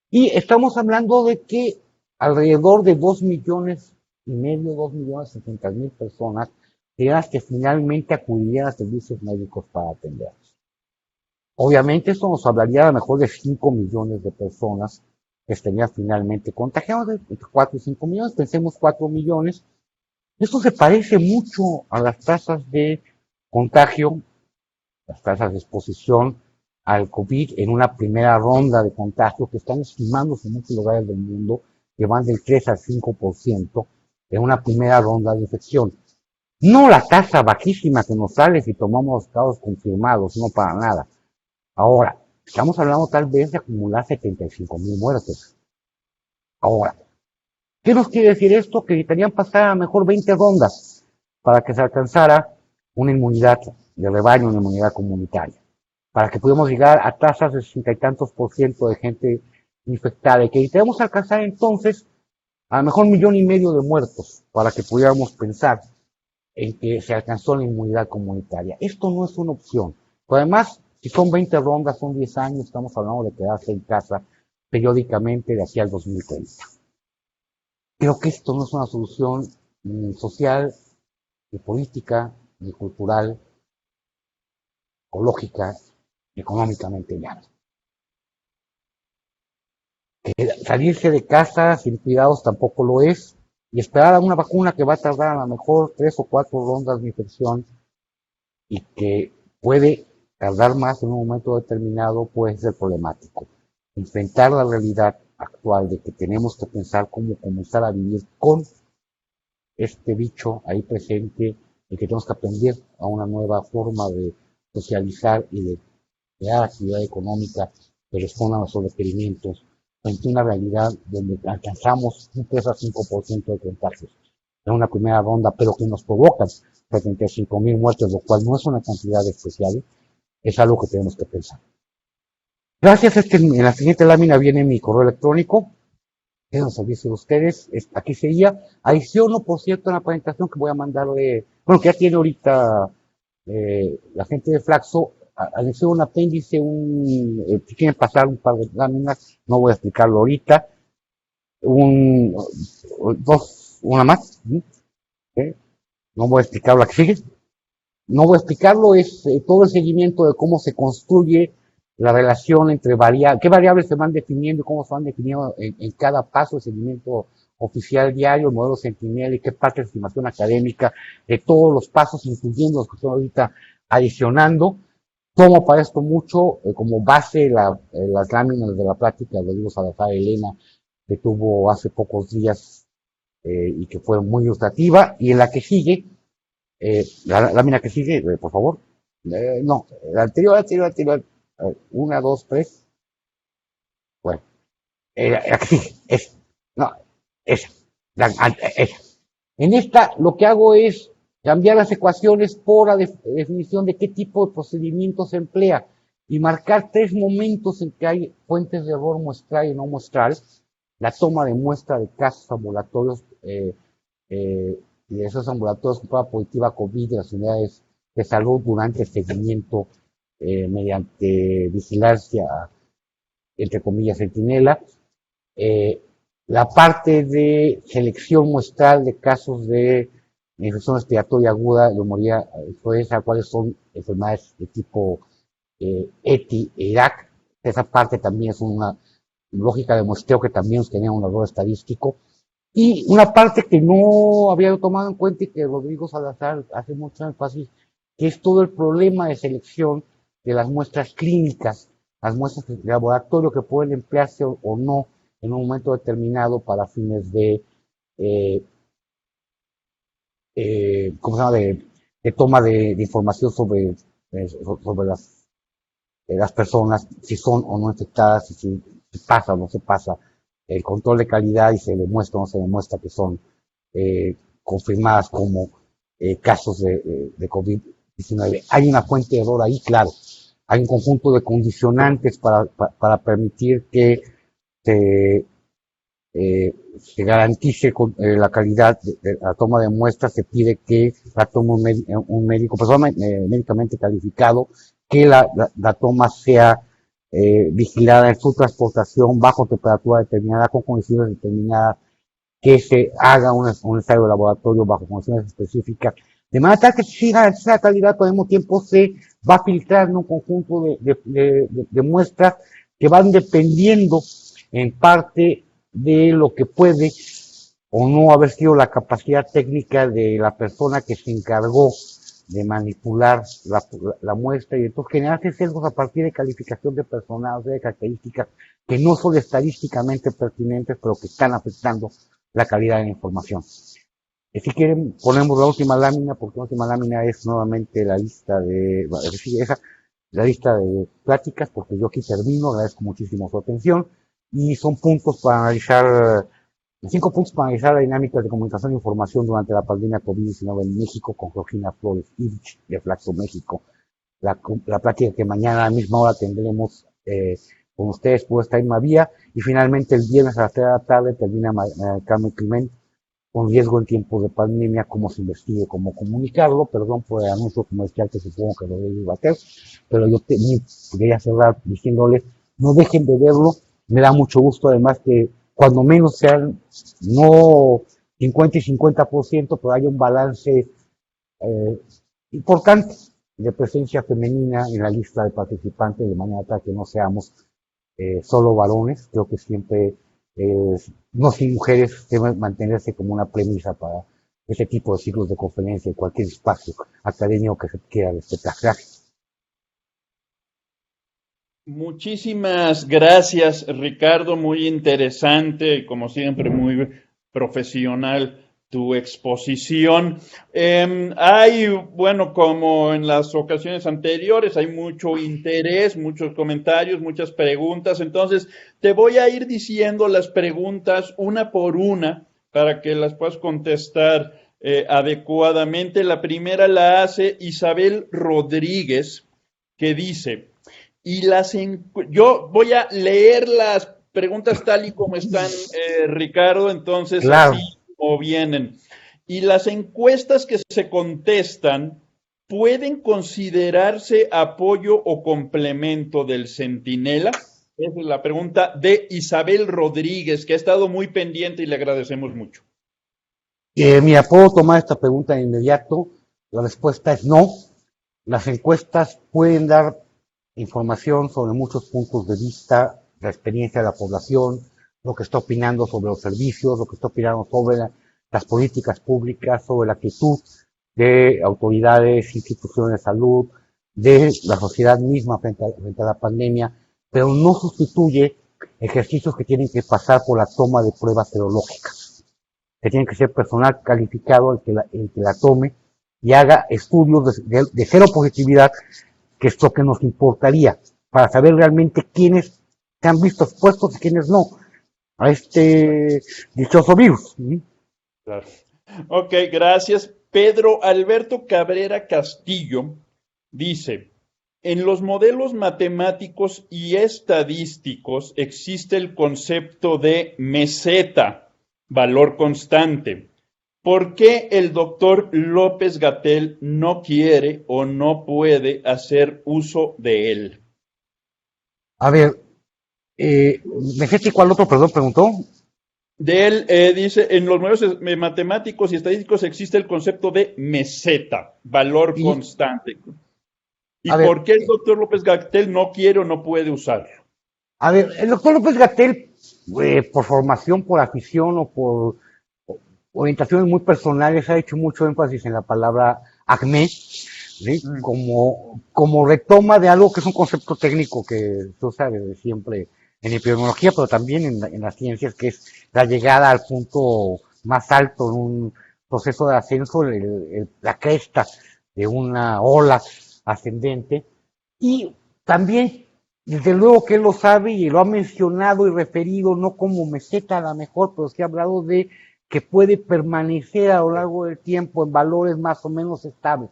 Y estamos hablando de que alrededor de 2,5 millones, 2,700,000 personas serían las que finalmente acudirían a servicios médicos para atenderlos. Obviamente esto nos hablaría a lo mejor de 5 millones de personas que estarían finalmente contagiados, de entre 4 y 5 millones, pensemos 4 millones. Esto se parece mucho a las tasas de contagio, las tasas de exposición al COVID en una primera ronda de contagio que están estimándose en muchos lugares del mundo, que van del 3 al 5% en una primera ronda de infección. No la tasa bajísima que nos sale si tomamos los casos confirmados, no para nada. Ahora, estamos hablando tal vez de acumular 75,000 muertes. Ahora, ¿qué nos quiere decir esto? Que necesitarían pasar a lo mejor 20 rondas para que se alcanzara una inmunidad de rebaño, una inmunidad comunitaria, para que pudiéramos llegar a tasas de 60 y tantos % de gente infectada, y que necesitamos alcanzar entonces a lo mejor 1,5 millones de muertos para que pudiéramos pensar en que se alcanzó la inmunidad comunitaria. Esto no es una opción. Pero además, si son 20 rondas, son 10 años, estamos hablando de quedarse en casa periódicamente de aquí al 2030. Creo que esto no es una solución ni social, ni política, ni cultural, ecológica, ni económicamente viable. Salirse de casa sin cuidados tampoco lo es, y esperar a una vacuna que va a tardar a lo mejor 3 o 4 rondas de infección y que puede tardar más en un momento determinado, puede ser problemático. Enfrentar la realidad actual de que tenemos que pensar cómo comenzar a vivir con este bicho ahí presente, y que tenemos que aprender a una nueva forma de socializar y de crear actividad económica que responda a nuestros requerimientos, frente a una realidad donde alcanzamos un 3 a 5% de contagios en una primera ronda, pero que nos provocan 75,000 muertes, lo cual no es una cantidad especial, es algo que tenemos que pensar. Gracias, en la siguiente lámina viene mi correo electrónico, quedan al servicio de ustedes, aquí sería, adiciono, por cierto, en la presentación que voy a mandarle, bueno, que ya tiene ahorita la gente de Flaxo, anexó un apéndice, si quieren pasar un par de láminas, no voy a explicarlo ahorita, una más, ¿sí? No voy a explicar la que sigue, no voy a explicarlo, es todo el seguimiento de cómo se construye la relación entre qué variables se van definiendo y cómo se van definiendo en cada paso de seguimiento oficial diario, el modelo Sentinel, y qué parte de estimación académica de todos los pasos, incluyendo los que estoy ahorita adicionando. Tomo para esto mucho como base las láminas de la plática de Rodrigo Salazar Elena, que tuvo hace pocos días y que fue muy ilustrativa, y en la que sigue, la lámina que sigue, por favor, no, la anterior, 1, 2, 3, bueno, la que sigue, no, esa, esa. En esta lo que hago es cambiar las ecuaciones por la definición de qué tipo de procedimiento se emplea y marcar 3 momentos en que hay fuentes de error muestral y no muestral: la toma de muestra de casos ambulatorios y de esos ambulatorios con prueba positiva COVID de las unidades de salud durante el seguimiento mediante vigilancia, entre comillas, sentinela, la parte de selección muestral de casos de infección respiratoria aguda, neumonía influenza, cuáles son enfermedades de tipo ETI e IRAC. Esa parte también es una lógica de muestreo que también tenía un error estadístico. Y una parte que no había tomado en cuenta y que Rodrigo Salazar hace mucho énfasis, que es todo el problema de selección de las muestras clínicas, las muestras de laboratorio que pueden emplearse o no en un momento determinado para fines de ¿cómo se llama? De toma de información sobre las personas, si son o no infectadas, si pasa o no se pasa el control de calidad y se demuestra o no se demuestra que son confirmadas como casos de COVID-19. Hay una fuente de error ahí, claro. Hay un conjunto de condicionantes para permitir que se garantice la calidad de la toma de muestras. Se pide que la tome un médico, persona médicamente calificado, que la toma sea vigilada en su transportación bajo temperatura determinada, con condiciones determinadas, que se haga un ensayo de laboratorio bajo condiciones específicas, de manera tal que si garantiza la calidad, al mismo tiempo se va a filtrar en un conjunto de muestras que van dependiendo en parte de lo que puede o no haber sido la capacidad técnica de la persona que se encargó de manipular la muestra y entonces generarse sesgos a partir de calificación de personal, de características que no son estadísticamente pertinentes, pero que están afectando la calidad de la información. Si quieren, ponemos la última lámina, porque la última lámina es nuevamente la lista la lista de pláticas, porque yo aquí termino, agradezco muchísimo su atención, y son puntos para analizar, 5 puntos para analizar la dinámica de comunicación e información durante la pandemia COVID-19 en México con Georgina Flores Irch de Flaxo México. La plática que mañana a la misma hora tendremos con ustedes por esta misma vía, y finalmente el viernes a las 3 de la tarde termina Carmen Clement con riesgo en tiempos de pandemia, cómo se investigue, cómo comunicarlo. Perdón por el anuncio comercial que supongo que lo debe bater, pero yo quería cerrar diciéndoles, no dejen de verlo, me da mucho gusto además que cuando menos sean, no 50 y 50%, pero haya un balance importante de presencia femenina en la lista de participantes, de manera tal que no seamos solo varones. Creo que siempre no sin mujeres debe mantenerse como una premisa para ese tipo de ciclos de conferencia y cualquier espacio académico que se quiera respetar. Gracias. Muchísimas gracias, Ricardo. Muy interesante, como siempre, muy profesional tu exposición. Bueno, como en las ocasiones anteriores, hay mucho interés, muchos comentarios, muchas preguntas. Entonces, te voy a ir diciendo las preguntas una por una para que las puedas contestar adecuadamente. La primera la hace Isabel Rodríguez, que dice, yo voy a leer las preguntas tal y como están, Ricardo, entonces Claro. así como vienen. Y las encuestas que se contestan pueden considerarse apoyo o complemento del Centinela. Esa es la pregunta de Isabel Rodríguez, que ha estado muy pendiente y le agradecemos mucho. Mira, puedo tomar esta pregunta de inmediato. La respuesta es no. Las encuestas pueden dar información sobre muchos puntos de vista, la experiencia de la población, lo que está opinando sobre los servicios, lo que está opinando sobre las políticas públicas, sobre la actitud de autoridades, instituciones de salud, de la sociedad misma frente a la pandemia, pero no sustituye ejercicios que tienen que pasar por la toma de pruebas serológicas, que tiene que ser personal calificado el que la tome y haga estudios de cero positividad, que es lo que nos importaría, para saber realmente quiénes se han visto expuestos y quiénes no a este dichoso virus. Claro. Ok, gracias. Pedro Alberto Cabrera Castillo dice, en los modelos matemáticos y estadísticos existe el concepto de meseta, valor constante. ¿Por qué el doctor López-Gatell no quiere o no puede hacer uso de él? A ver, ¿y cuál otro, perdón, preguntó? De él dice, en los modelos matemáticos y estadísticos existe el concepto de meseta, valor constante. ¿Y por qué el doctor López-Gatell no quiere o no puede usarlo? A ver, el doctor López-Gatell, por formación, por afición o por orientaciones muy personales, ha hecho mucho énfasis en la palabra acné, ¿sí? Como retoma de algo que es un concepto técnico que se usa desde siempre en epidemiología, pero también en las ciencias, que es la llegada al punto más alto en un proceso de ascenso, la cresta de una ola ascendente. Y también, desde luego que él lo sabe y lo ha mencionado y referido, no como meseta a la mejor, pero sí ha hablado de que puede permanecer a lo largo del tiempo en valores más o menos estables.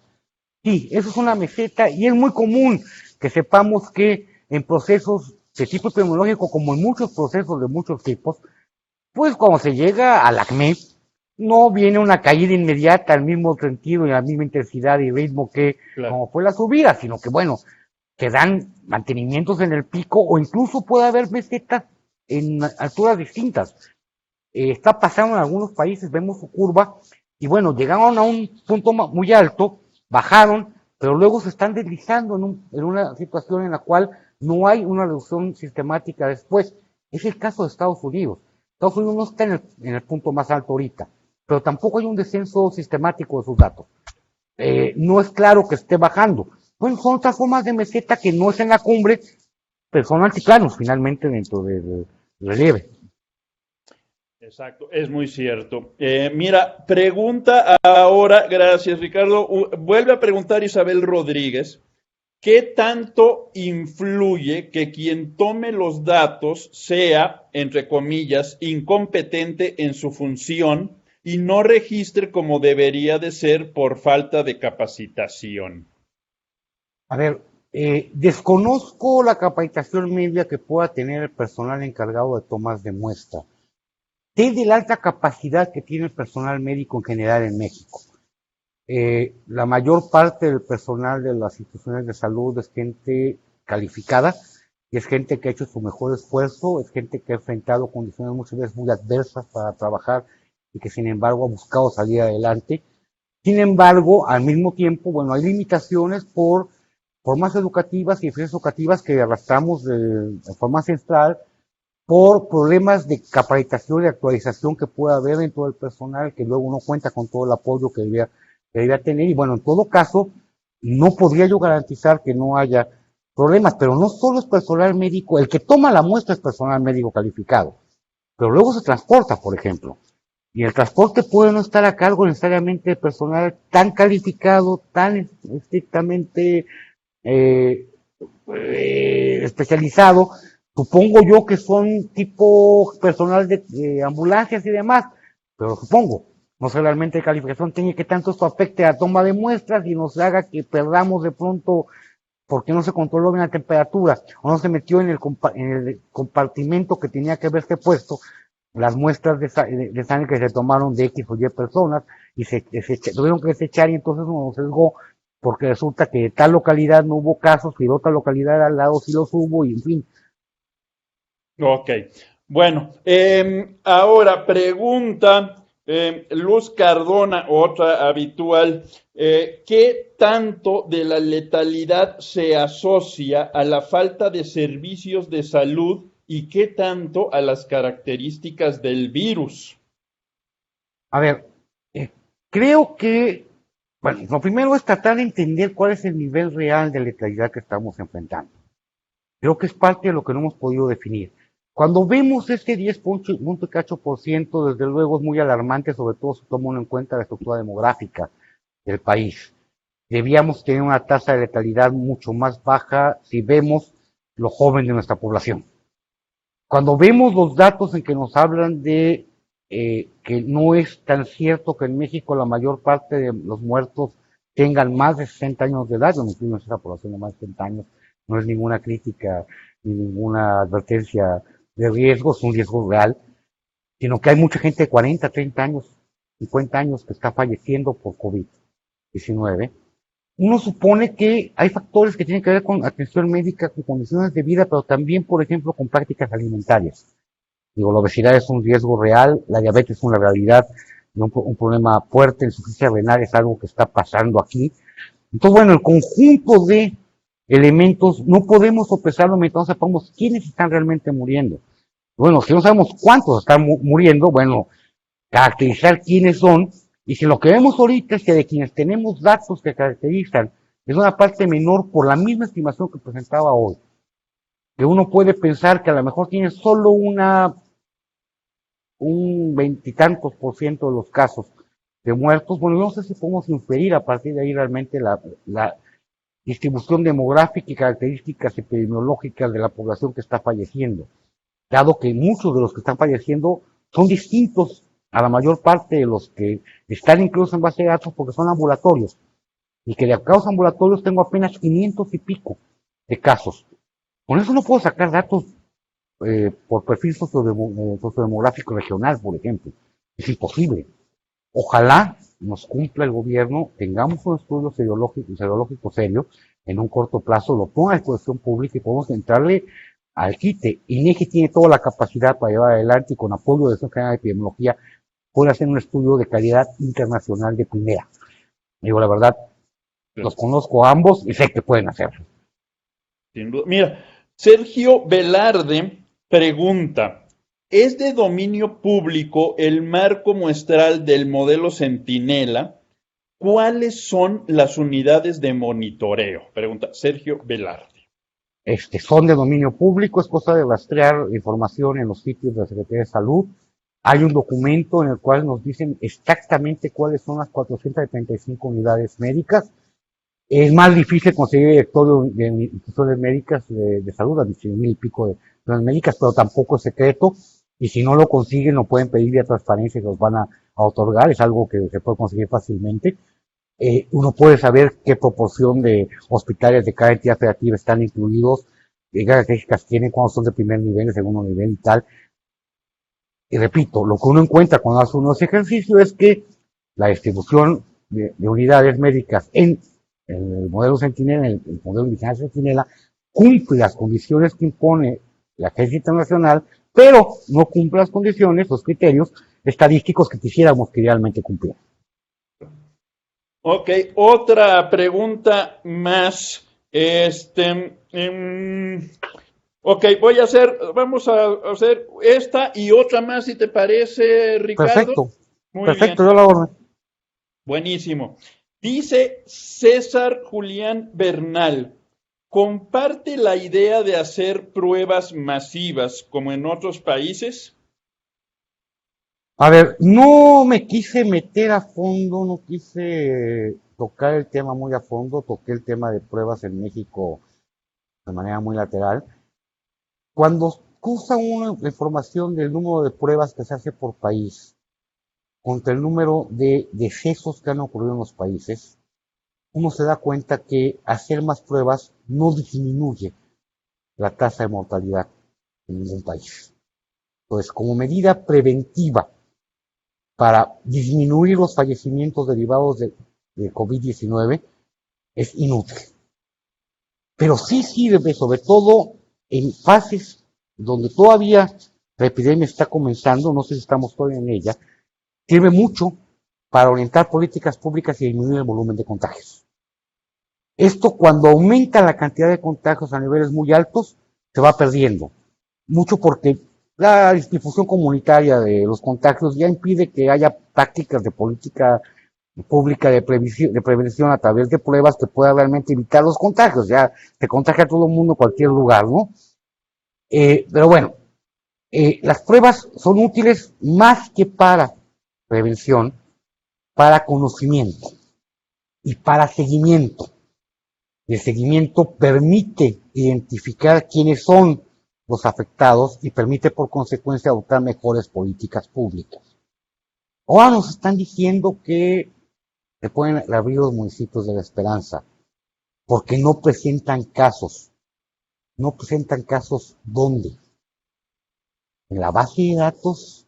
Sí, eso es una meseta y es muy común que sepamos que en procesos de tipo epidemiológico, como en muchos procesos de muchos tipos, pues cuando se llega al acné, no viene una caída inmediata al mismo sentido y a la misma intensidad y ritmo que como fue la subida, sino que bueno, se dan mantenimientos en el pico o incluso puede haber mesetas en alturas distintas. Está pasando en algunos países, vemos su curva, y bueno, llegaron a un punto muy alto, bajaron, pero luego se están deslizando en una situación en la cual no hay una reducción sistemática después. Es el caso de Estados Unidos. Estados Unidos no está en el punto más alto ahorita, pero tampoco hay un descenso sistemático de sus datos. No es claro que esté bajando. Bueno, son otras formas de meseta que no es en la cumbre, pero son antiplanos finalmente dentro del relieve. Exacto, es muy cierto. Mira, pregunta ahora, gracias Ricardo, vuelve a preguntar Isabel Rodríguez, ¿qué tanto influye que quien tome los datos sea, entre comillas, incompetente en su función y no registre como debería de ser por falta de capacitación? A ver, desconozco la capacitación media que pueda tener el personal encargado de tomas de muestra. Sé de la alta capacidad que tiene el personal médico en general en México. La mayor parte del personal de las instituciones de salud es gente calificada y es gente que ha hecho su mejor esfuerzo, es gente que ha enfrentado condiciones muchas veces muy adversas para trabajar y que sin embargo ha buscado salir adelante. Sin embargo, al mismo tiempo, bueno, hay limitaciones por formas educativas y diferencias educativas que arrastramos de forma ancestral por problemas de capacitación y actualización que pueda haber dentro del personal, que luego no cuenta con todo el apoyo que debía tener. Y bueno, en todo caso, no podría yo garantizar que no haya problemas, pero no solo es personal médico, el que toma la muestra es personal médico calificado, pero luego se transporta, por ejemplo. Y el transporte puede no estar a cargo necesariamente de personal tan calificado, tan estrictamente eh, especializado. Supongo yo que son tipo personal de ambulancias y demás, pero supongo. No sé realmente de calificación tiene que tanto esto afecte a la toma de muestras y nos haga que perdamos de pronto porque no se controló bien la temperatura o no se metió en el compartimento que tenía que haberse puesto las muestras de sangre que se tomaron de X o Y personas y tuvieron que desechar y entonces uno sesgó porque resulta que de tal localidad no hubo casos y de otra localidad al lado sí los hubo y en fin. Ok, bueno, ahora pregunta Luz Cardona, otra habitual, ¿qué tanto de la letalidad se asocia a la falta de servicios de salud y qué tanto a las características del virus? A ver, eh, creo que, bueno, lo primero es tratar de entender cuál es el nivel real de letalidad que estamos enfrentando. Creo que es parte de lo que no hemos podido definir. Cuando vemos este 10.8%, desde luego es muy alarmante, sobre todo si toma uno en cuenta la estructura demográfica del país. Debíamos tener una tasa de letalidad mucho más baja si vemos lo joven de nuestra población. Cuando vemos los datos en que nos hablan de que no es tan cierto que en México la mayor parte de los muertos tengan más de 60 años de edad, no incluimos esa población de más de 60 años, no es ninguna crítica ni ninguna advertencia de riesgo, es un riesgo real, sino que hay mucha gente de 40, 30 años, 50 años que está falleciendo por COVID-19. Uno supone que hay factores que tienen que ver con atención médica, con condiciones de vida, pero también, por ejemplo, con prácticas alimentarias. Digo, la obesidad es un riesgo real, la diabetes es una realidad, un problema fuerte, la insuficiencia renal es algo que está pasando aquí. Entonces, bueno, el conjunto de elementos no podemos sopesarlo mientras no sepamos quiénes están realmente muriendo. Bueno, si no sabemos cuántos están muriendo, bueno, caracterizar quiénes son, y si lo que vemos ahorita es que de quienes tenemos datos que caracterizan es una parte menor por la misma estimación que presentaba hoy, que uno puede pensar que a lo mejor tiene solo un veintitantos por ciento de los casos de muertos. Bueno, yo no sé si podemos inferir a partir de ahí realmente la distribución demográfica y características epidemiológicas de la población que está falleciendo, dado que muchos de los que están falleciendo son distintos a la mayor parte de los que están incluso en base de datos porque son ambulatorios, y que de causa ambulatorios tengo apenas 500 y pico de casos. Con eso no puedo sacar datos por perfil sociodemográfico regional, por ejemplo. Es imposible. Ojalá nos cumpla el gobierno, tengamos un estudio serológico serio en un corto plazo, lo ponga a disposición pública y podemos entrarle al quite. INEGI tiene toda la capacidad para llevar adelante y con apoyo de Dirección General de Epidemiología puede hacer un estudio de calidad internacional de primera. Digo, la verdad, los conozco a ambos y sé que pueden hacerlo. Sin duda. Mira, Sergio Velarde Pregunta, ¿es de dominio público el marco muestral del modelo Centinela? ¿Cuáles son las unidades de monitoreo? Pregunta Sergio Velarde. Son de dominio público, es cosa de rastrear información en los sitios de la Secretaría de Salud. Hay un documento en el cual nos dicen exactamente cuáles son las 435 unidades médicas. Es más difícil conseguir directorio de instituciones médicas de salud, las 18,000 y pico de unidades médicas, pero tampoco es secreto. Y si no lo consiguen, lo pueden pedir vía transparencia y los van a otorgar. Es algo que se puede conseguir fácilmente. Uno puede saber qué proporción de hospitales de cada entidad federativa están incluidos, qué características tienen, cuándo son de primer nivel, de segundo nivel y tal. Y repito, lo que uno encuentra cuando hace uno ese ejercicio es que la distribución de unidades médicas en el modelo Centinela, en el modelo de vigilancia Centinela, cumple las condiciones que impone la Agencia Internacional, pero no cumple las condiciones, los criterios estadísticos que quisiéramos que realmente cumplieran. Ok, otra pregunta más. Ok, vamos a hacer esta y otra más, si te parece, Ricardo. Perfecto, Muy perfecto, bien. yo la orden. Buenísimo. Dice César Julián Bernal, ¿comparte la idea de hacer pruebas masivas como en otros países? A ver, no me quise meter a fondo, no quise tocar el tema muy a fondo, toqué el tema de pruebas en México de manera muy lateral. Cuando usa una información del número de pruebas que se hace por país contra el número de decesos que han ocurrido en los países, uno se da cuenta que hacer más pruebas no disminuye la tasa de mortalidad en ningún país. Entonces, como medida preventiva para disminuir los fallecimientos derivados de COVID-19, es inútil. Pero sí sirve, sobre todo en fases donde todavía la epidemia está comenzando, no sé si estamos todavía en ella, sirve mucho para orientar políticas públicas y disminuir el volumen de contagios. Esto, cuando aumenta la cantidad de contagios a niveles muy altos, se va perdiendo. Mucho porque la difusión comunitaria de los contagios ya impide que haya prácticas de política pública de prevención a través de pruebas que pueda realmente evitar los contagios. Ya se contagia a todo el mundo en cualquier lugar, ¿no? Pero bueno, las pruebas son útiles más que para prevención, para conocimiento y para seguimiento. Y el seguimiento permite identificar quiénes son los afectados y permite por consecuencia adoptar mejores políticas públicas. Ahora nos están diciendo que se pueden abrir los municipios de la esperanza porque no presentan casos. No presentan casos ¿dónde? En la base de datos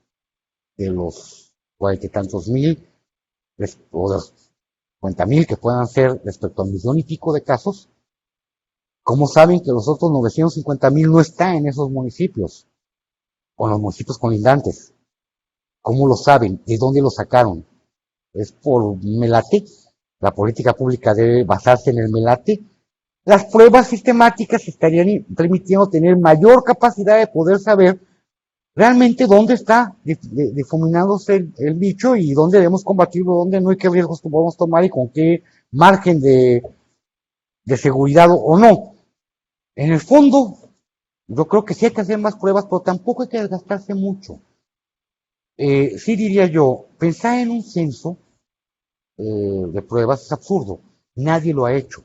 de los 40 y tantos mil o de los 50,000 que puedan ser respecto al 1,000,000 y pico de casos. ¿Cómo saben que los otros 950,000 no están en esos municipios? O en los municipios colindantes. ¿Cómo lo saben? ¿De dónde lo sacaron? ¿Es por Melate? ¿La política pública debe basarse en el Melate? Las pruebas sistemáticas estarían permitiendo tener mayor capacidad de poder saber realmente dónde está difuminándose el bicho y dónde debemos combatirlo, dónde no, y qué riesgos podemos tomar y con qué margen de seguridad o no. En el fondo, yo creo que sí hay que hacer más pruebas, pero tampoco hay que desgastarse mucho. Sí diría yo, pensar en un censo de pruebas es absurdo. Nadie lo ha hecho.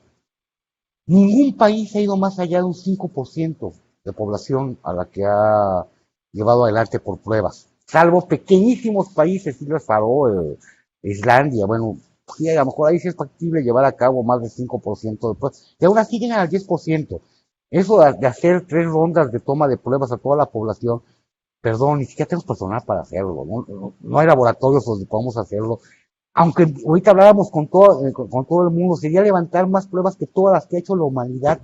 Ningún país ha ido más allá de un 5% de población a la que ha llevado adelante por pruebas. Salvo pequeñísimos países, Islas Faroe, Islandia, bueno, sí, a lo mejor ahí sí es factible llevar a cabo más de 5% de pruebas. Y aún así llegan al 10%. Eso de hacer 3 rondas de toma de pruebas a toda la población, perdón, ni siquiera tenemos personal para hacerlo, no hay laboratorios donde podamos hacerlo. Aunque ahorita hablábamos con todo el mundo, sería levantar más pruebas que todas las que ha hecho la humanidad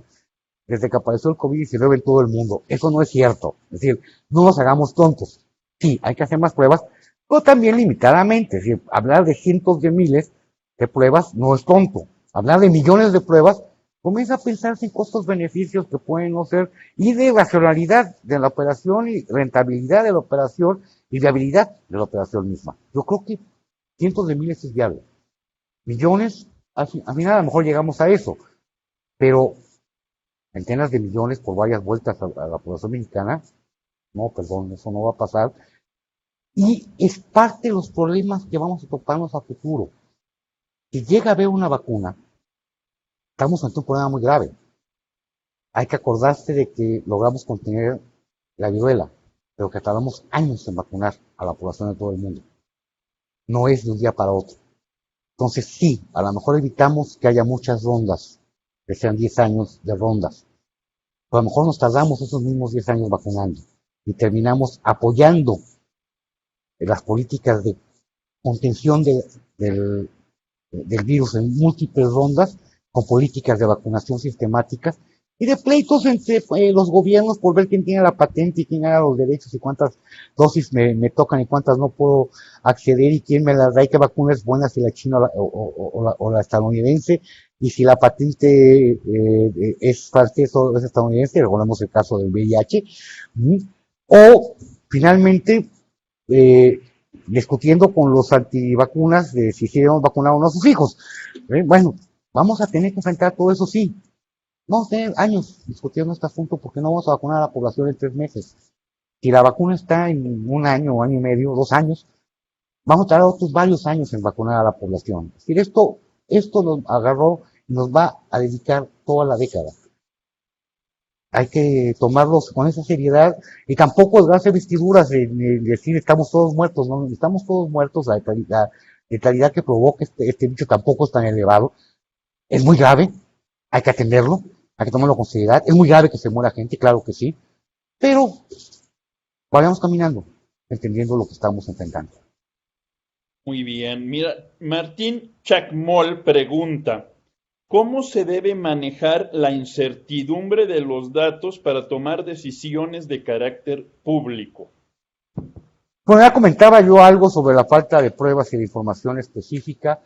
desde que apareció el COVID-19 en todo el mundo. Eso no es cierto. Es decir, no nos hagamos tontos. Sí, hay que hacer más pruebas, pero también limitadamente. Es decir, hablar de cientos de miles de pruebas no es tonto. Hablar de millones de pruebas comienza a pensarse en costos-beneficios que pueden no ser, y de racionalidad de la operación y rentabilidad de la operación y viabilidad de la operación misma. Yo creo que cientos de miles es viable. Millones, al final a lo mejor llegamos a eso, pero centenas de millones por varias vueltas a la población mexicana, no, perdón, eso no va a pasar. Y es parte de los problemas que vamos a toparnos a futuro. Si llega a haber una vacuna, estamos ante un problema muy grave. Hay que acordarse de que logramos contener la viruela, pero que tardamos años en vacunar a la población de todo el mundo. No es de un día para otro. Entonces sí, a lo mejor evitamos que haya muchas rondas, que sean 10 años de rondas. Pero a lo mejor nos tardamos esos mismos 10 años vacunando y terminamos apoyando las políticas de contención del virus en múltiples rondas, con políticas de vacunación sistemáticas y de pleitos entre los gobiernos por ver quién tiene la patente y quién gana los derechos y cuántas dosis me tocan y cuántas no puedo acceder y quién me las da y qué vacuna es buena, si la china o la estadounidense, y si la patente es francesa o es estadounidense, recordemos el caso del VIH, o finalmente discutiendo con los antivacunas de si debemos vacunar o no a sus hijos. Bueno, vamos a tener que enfrentar todo eso, sí. Vamos a tener años discutiendo este asunto porque no vamos a vacunar a la población en 3 meses. Si la vacuna está en 1 año, año y medio, 2 años, vamos a tardar otros varios años en vacunar a la población. Es decir, esto nos agarró y nos va a dedicar toda la década. Hay que tomarlos con esa seriedad y tampoco darse vestiduras de decir estamos todos muertos, no estamos todos muertos, la letalidad que provoca este bicho tampoco es tan elevado, es muy grave, hay que atenderlo, hay que tomarlo con seriedad, es muy grave que se muera gente, claro que sí, pero vayamos caminando, entendiendo lo que estamos enfrentando. Muy bien. Mira, Martín Chacmol pregunta, ¿cómo se debe manejar la incertidumbre de los datos para tomar decisiones de carácter público? Bueno, ya comentaba yo algo sobre la falta de pruebas y de información específica.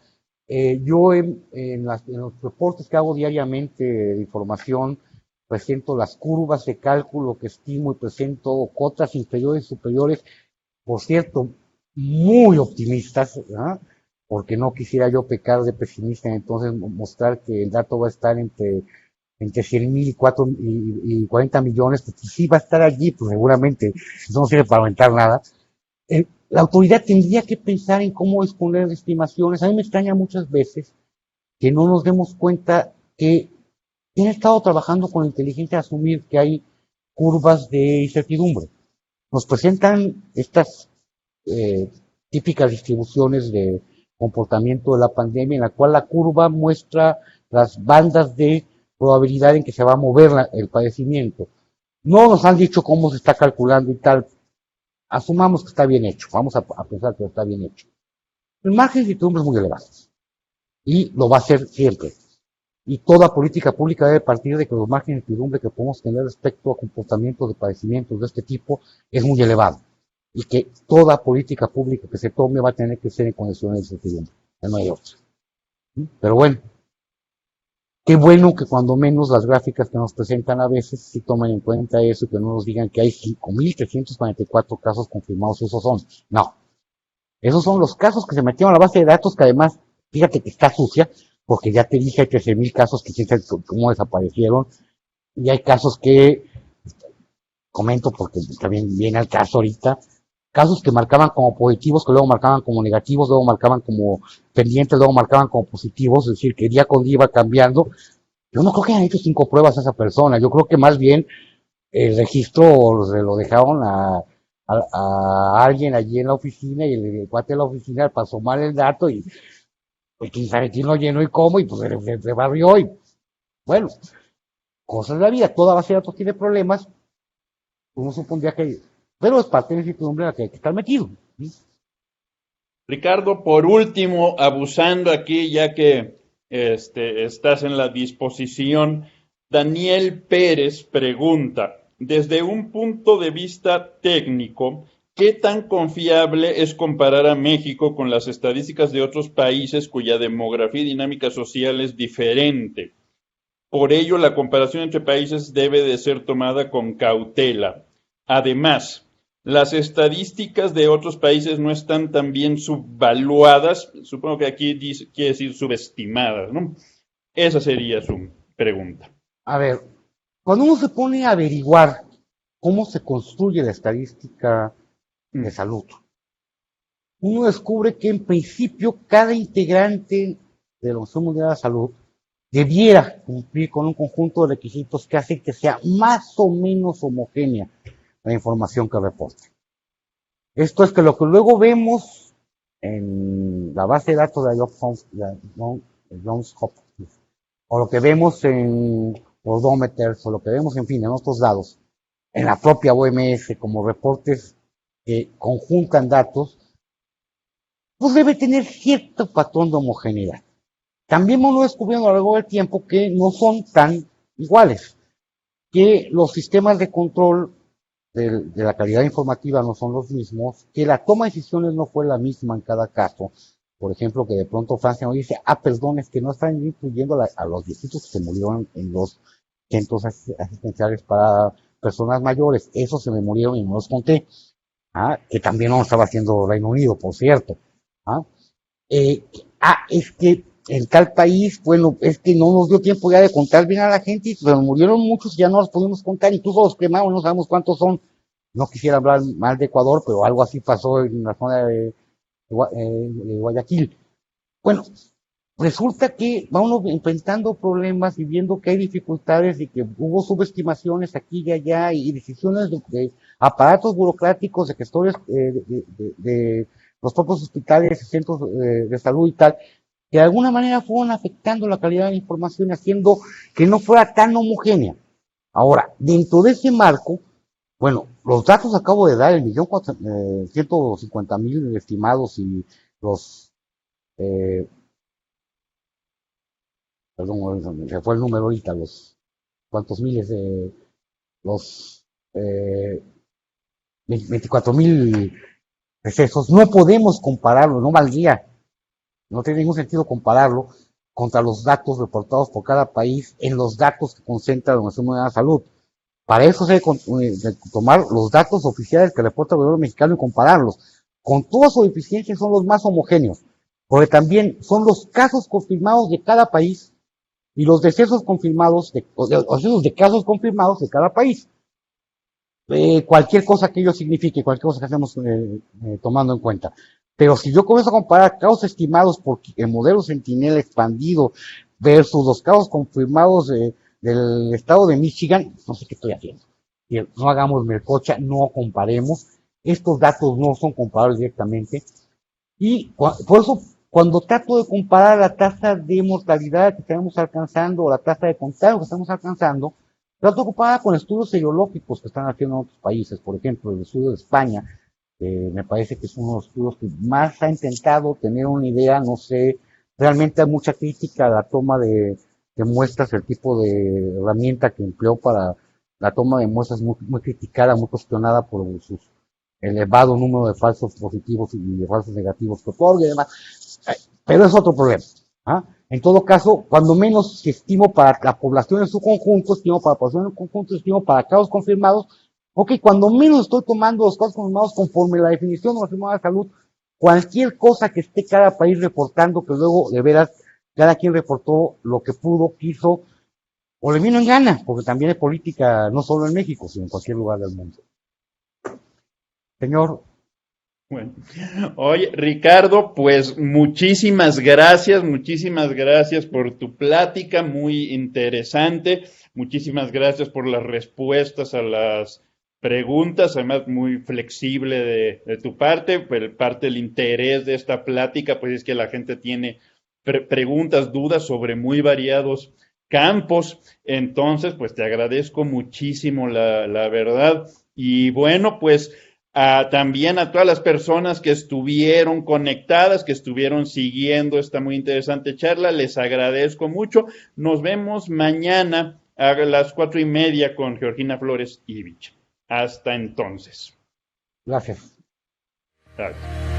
Yo en los reportes que hago diariamente de información presento las curvas de cálculo que estimo y presento cotas inferiores y superiores, por cierto, muy optimistas, ¿verdad? Porque no quisiera yo pecar de pesimista, entonces mostrar que el dato va a estar entre 100,000 y 40 millones, pues sí va a estar allí, pues seguramente, eso no sirve para aumentar nada. La autoridad tendría que pensar en cómo exponer estimaciones. A mí me extraña muchas veces que no nos demos cuenta que han estado trabajando con la inteligencia a asumir que hay curvas de incertidumbre. Nos presentan estas típicas distribuciones de comportamiento de la pandemia en la cual la curva muestra las bandas de probabilidad en que se va a mover el padecimiento. No nos han dicho cómo se está calculando y tal. Asumamos que está bien hecho, vamos a pensar que está bien hecho. El margen de incertidumbre es muy elevado y lo va a ser siempre. Y toda política pública debe partir de que los márgenes de incertidumbre que podemos tener respecto a comportamientos de padecimientos de este tipo es muy elevado. Y que toda política pública que se tome va a tener que ser en condiciones de incertidumbre. No hay otra. Pero bueno, qué bueno que cuando menos las gráficas que nos presentan a veces sí tomen en cuenta eso y que no nos digan que hay 5,344 casos confirmados, esos son. No. Esos son los casos que se metieron a la base de datos que además, fíjate que está sucia, porque ya te dije hay 13,000 casos que quién sabe cómo desaparecieron, y hay casos que, comento porque también viene al caso ahorita, casos que marcaban como positivos, que luego marcaban como negativos, luego marcaban como pendientes, luego marcaban como positivos, es decir, que día con día iba cambiando. Yo no creo que hayan hecho 5 pruebas a esa persona, yo creo que más bien el registro se lo dejaron a alguien allí en la oficina y el cuate de la oficina pasó mal el dato y pues quién sabe quién lo llenó y cómo y pues se barrió y bueno, cosas de la vida, toda base de datos tiene problemas, uno supondría que, pero es parte de la incertidumbre en la que hay que estar metido. ¿Sí? Ricardo, por último, abusando aquí, ya que estás en la disposición, Daniel Pérez pregunta, desde un punto de vista técnico, ¿qué tan confiable es comparar a México con las estadísticas de otros países cuya demografía y dinámica social es diferente? Por ello, la comparación entre países debe de ser tomada con cautela. Además, las estadísticas de otros países no están tan bien subvaluadas, supongo que aquí quiere decir subestimadas, ¿no? Esa sería su pregunta. A ver, cuando uno se pone a averiguar cómo se construye la estadística de salud, uno descubre que en principio cada integrante de la Organización Mundial de la Salud debiera cumplir con un conjunto de requisitos que hace que sea más o menos homogénea la información que reporte. Esto es que lo que luego vemos en la base de datos de Johns Hopkins, o lo que vemos en Worldometers, o lo que vemos, en fin, en otros lados, en la propia OMS, como reportes que conjuntan datos, pues debe tener cierto patrón de homogeneidad. También hemos descubierto a lo largo del tiempo que no son tan iguales, que los sistemas de control de la calidad informativa no son los mismos, que la toma de decisiones no fue la misma en cada caso. Por ejemplo, que de pronto Francia nos dice, perdón, es que no están incluyendo a los viejitos que se murieron en los centros asistenciales para personas mayores. Esos se me murieron y no los conté. Que también no lo estaba haciendo Reino Unido, por cierto. Es que en tal país, bueno, es que no nos dio tiempo ya de contar bien a la gente, y se nos murieron muchos y ya no los pudimos contar, incluso los quemados, no sabemos cuántos son. No quisiera hablar mal de Ecuador, pero algo así pasó en la zona de Guayaquil. Bueno, resulta que vamos enfrentando problemas y viendo que hay dificultades y que hubo subestimaciones aquí y allá y decisiones de aparatos burocráticos, de gestores de los propios hospitales, centros de salud y tal, que de alguna manera fueron afectando la calidad de la información, haciendo que no fuera tan homogénea. Ahora, dentro de ese marco, bueno, los datos acabo de dar, el 1.150.000 estimados y los, perdón, se fue el número ahorita, los cuantos miles de, los 24.000 decesos, no podemos compararlo, no valdría, no tiene ningún sentido compararlo contra los datos reportados por cada país en los datos que concentra la Organización Mundial de la Salud. Para eso se debe tomar los datos oficiales que reporta el gobierno mexicano y compararlos. Con toda su eficiencia son los más homogéneos, porque también son los casos confirmados de cada país y los decesos confirmados, de casos confirmados de cada país. Cualquier cosa que ello signifique, cualquier cosa que estemos tomando en cuenta. Pero si yo comienzo a comparar casos estimados por el modelo Sentinel expandido versus los casos confirmados del estado de Michigan, no sé qué estoy haciendo. No hagamos melcocha, no comparemos. Estos datos no son comparables directamente. Y por eso, cuando trato de comparar la tasa de mortalidad que estamos alcanzando o la tasa de contagio que estamos alcanzando, trato de comparar con estudios serológicos que están haciendo en otros países. Por ejemplo, el estudio de España, me parece que es uno de los estudios que más ha intentado tener una idea, no sé, realmente hay mucha crítica a la toma de muestras, el tipo de herramienta que empleó para la toma de muestras, muy, muy criticada, muy cuestionada por su elevado número de falsos positivos y de falsos negativos que otorga y demás. Pero es otro problema. En todo caso, cuando menos si estimo para la población en su conjunto, estimo para la población en su conjunto, estimo para casos confirmados. Cuando menos estoy tomando los casos confirmados conforme la definición de la Organización Mundial de la Salud, cualquier cosa que esté cada país reportando, que luego de veras cada quien reportó lo que pudo, quiso, o le vino en gana, porque también hay política no solo en México, sino en cualquier lugar del mundo. Señor. Bueno, oye, Ricardo, pues muchísimas gracias por tu plática, muy interesante, muchísimas gracias por las respuestas a las preguntas, además muy flexible de tu parte, pues parte del interés de esta plática, pues es que la gente tiene preguntas, dudas sobre muy variados campos, entonces pues te agradezco muchísimo la verdad y bueno, pues también a todas las personas que estuvieron conectadas, que estuvieron siguiendo esta muy interesante charla, les agradezco mucho. Nos vemos mañana a las 4:30 con Georgina Flores Ivich. Hasta entonces. Gracias. Gracias.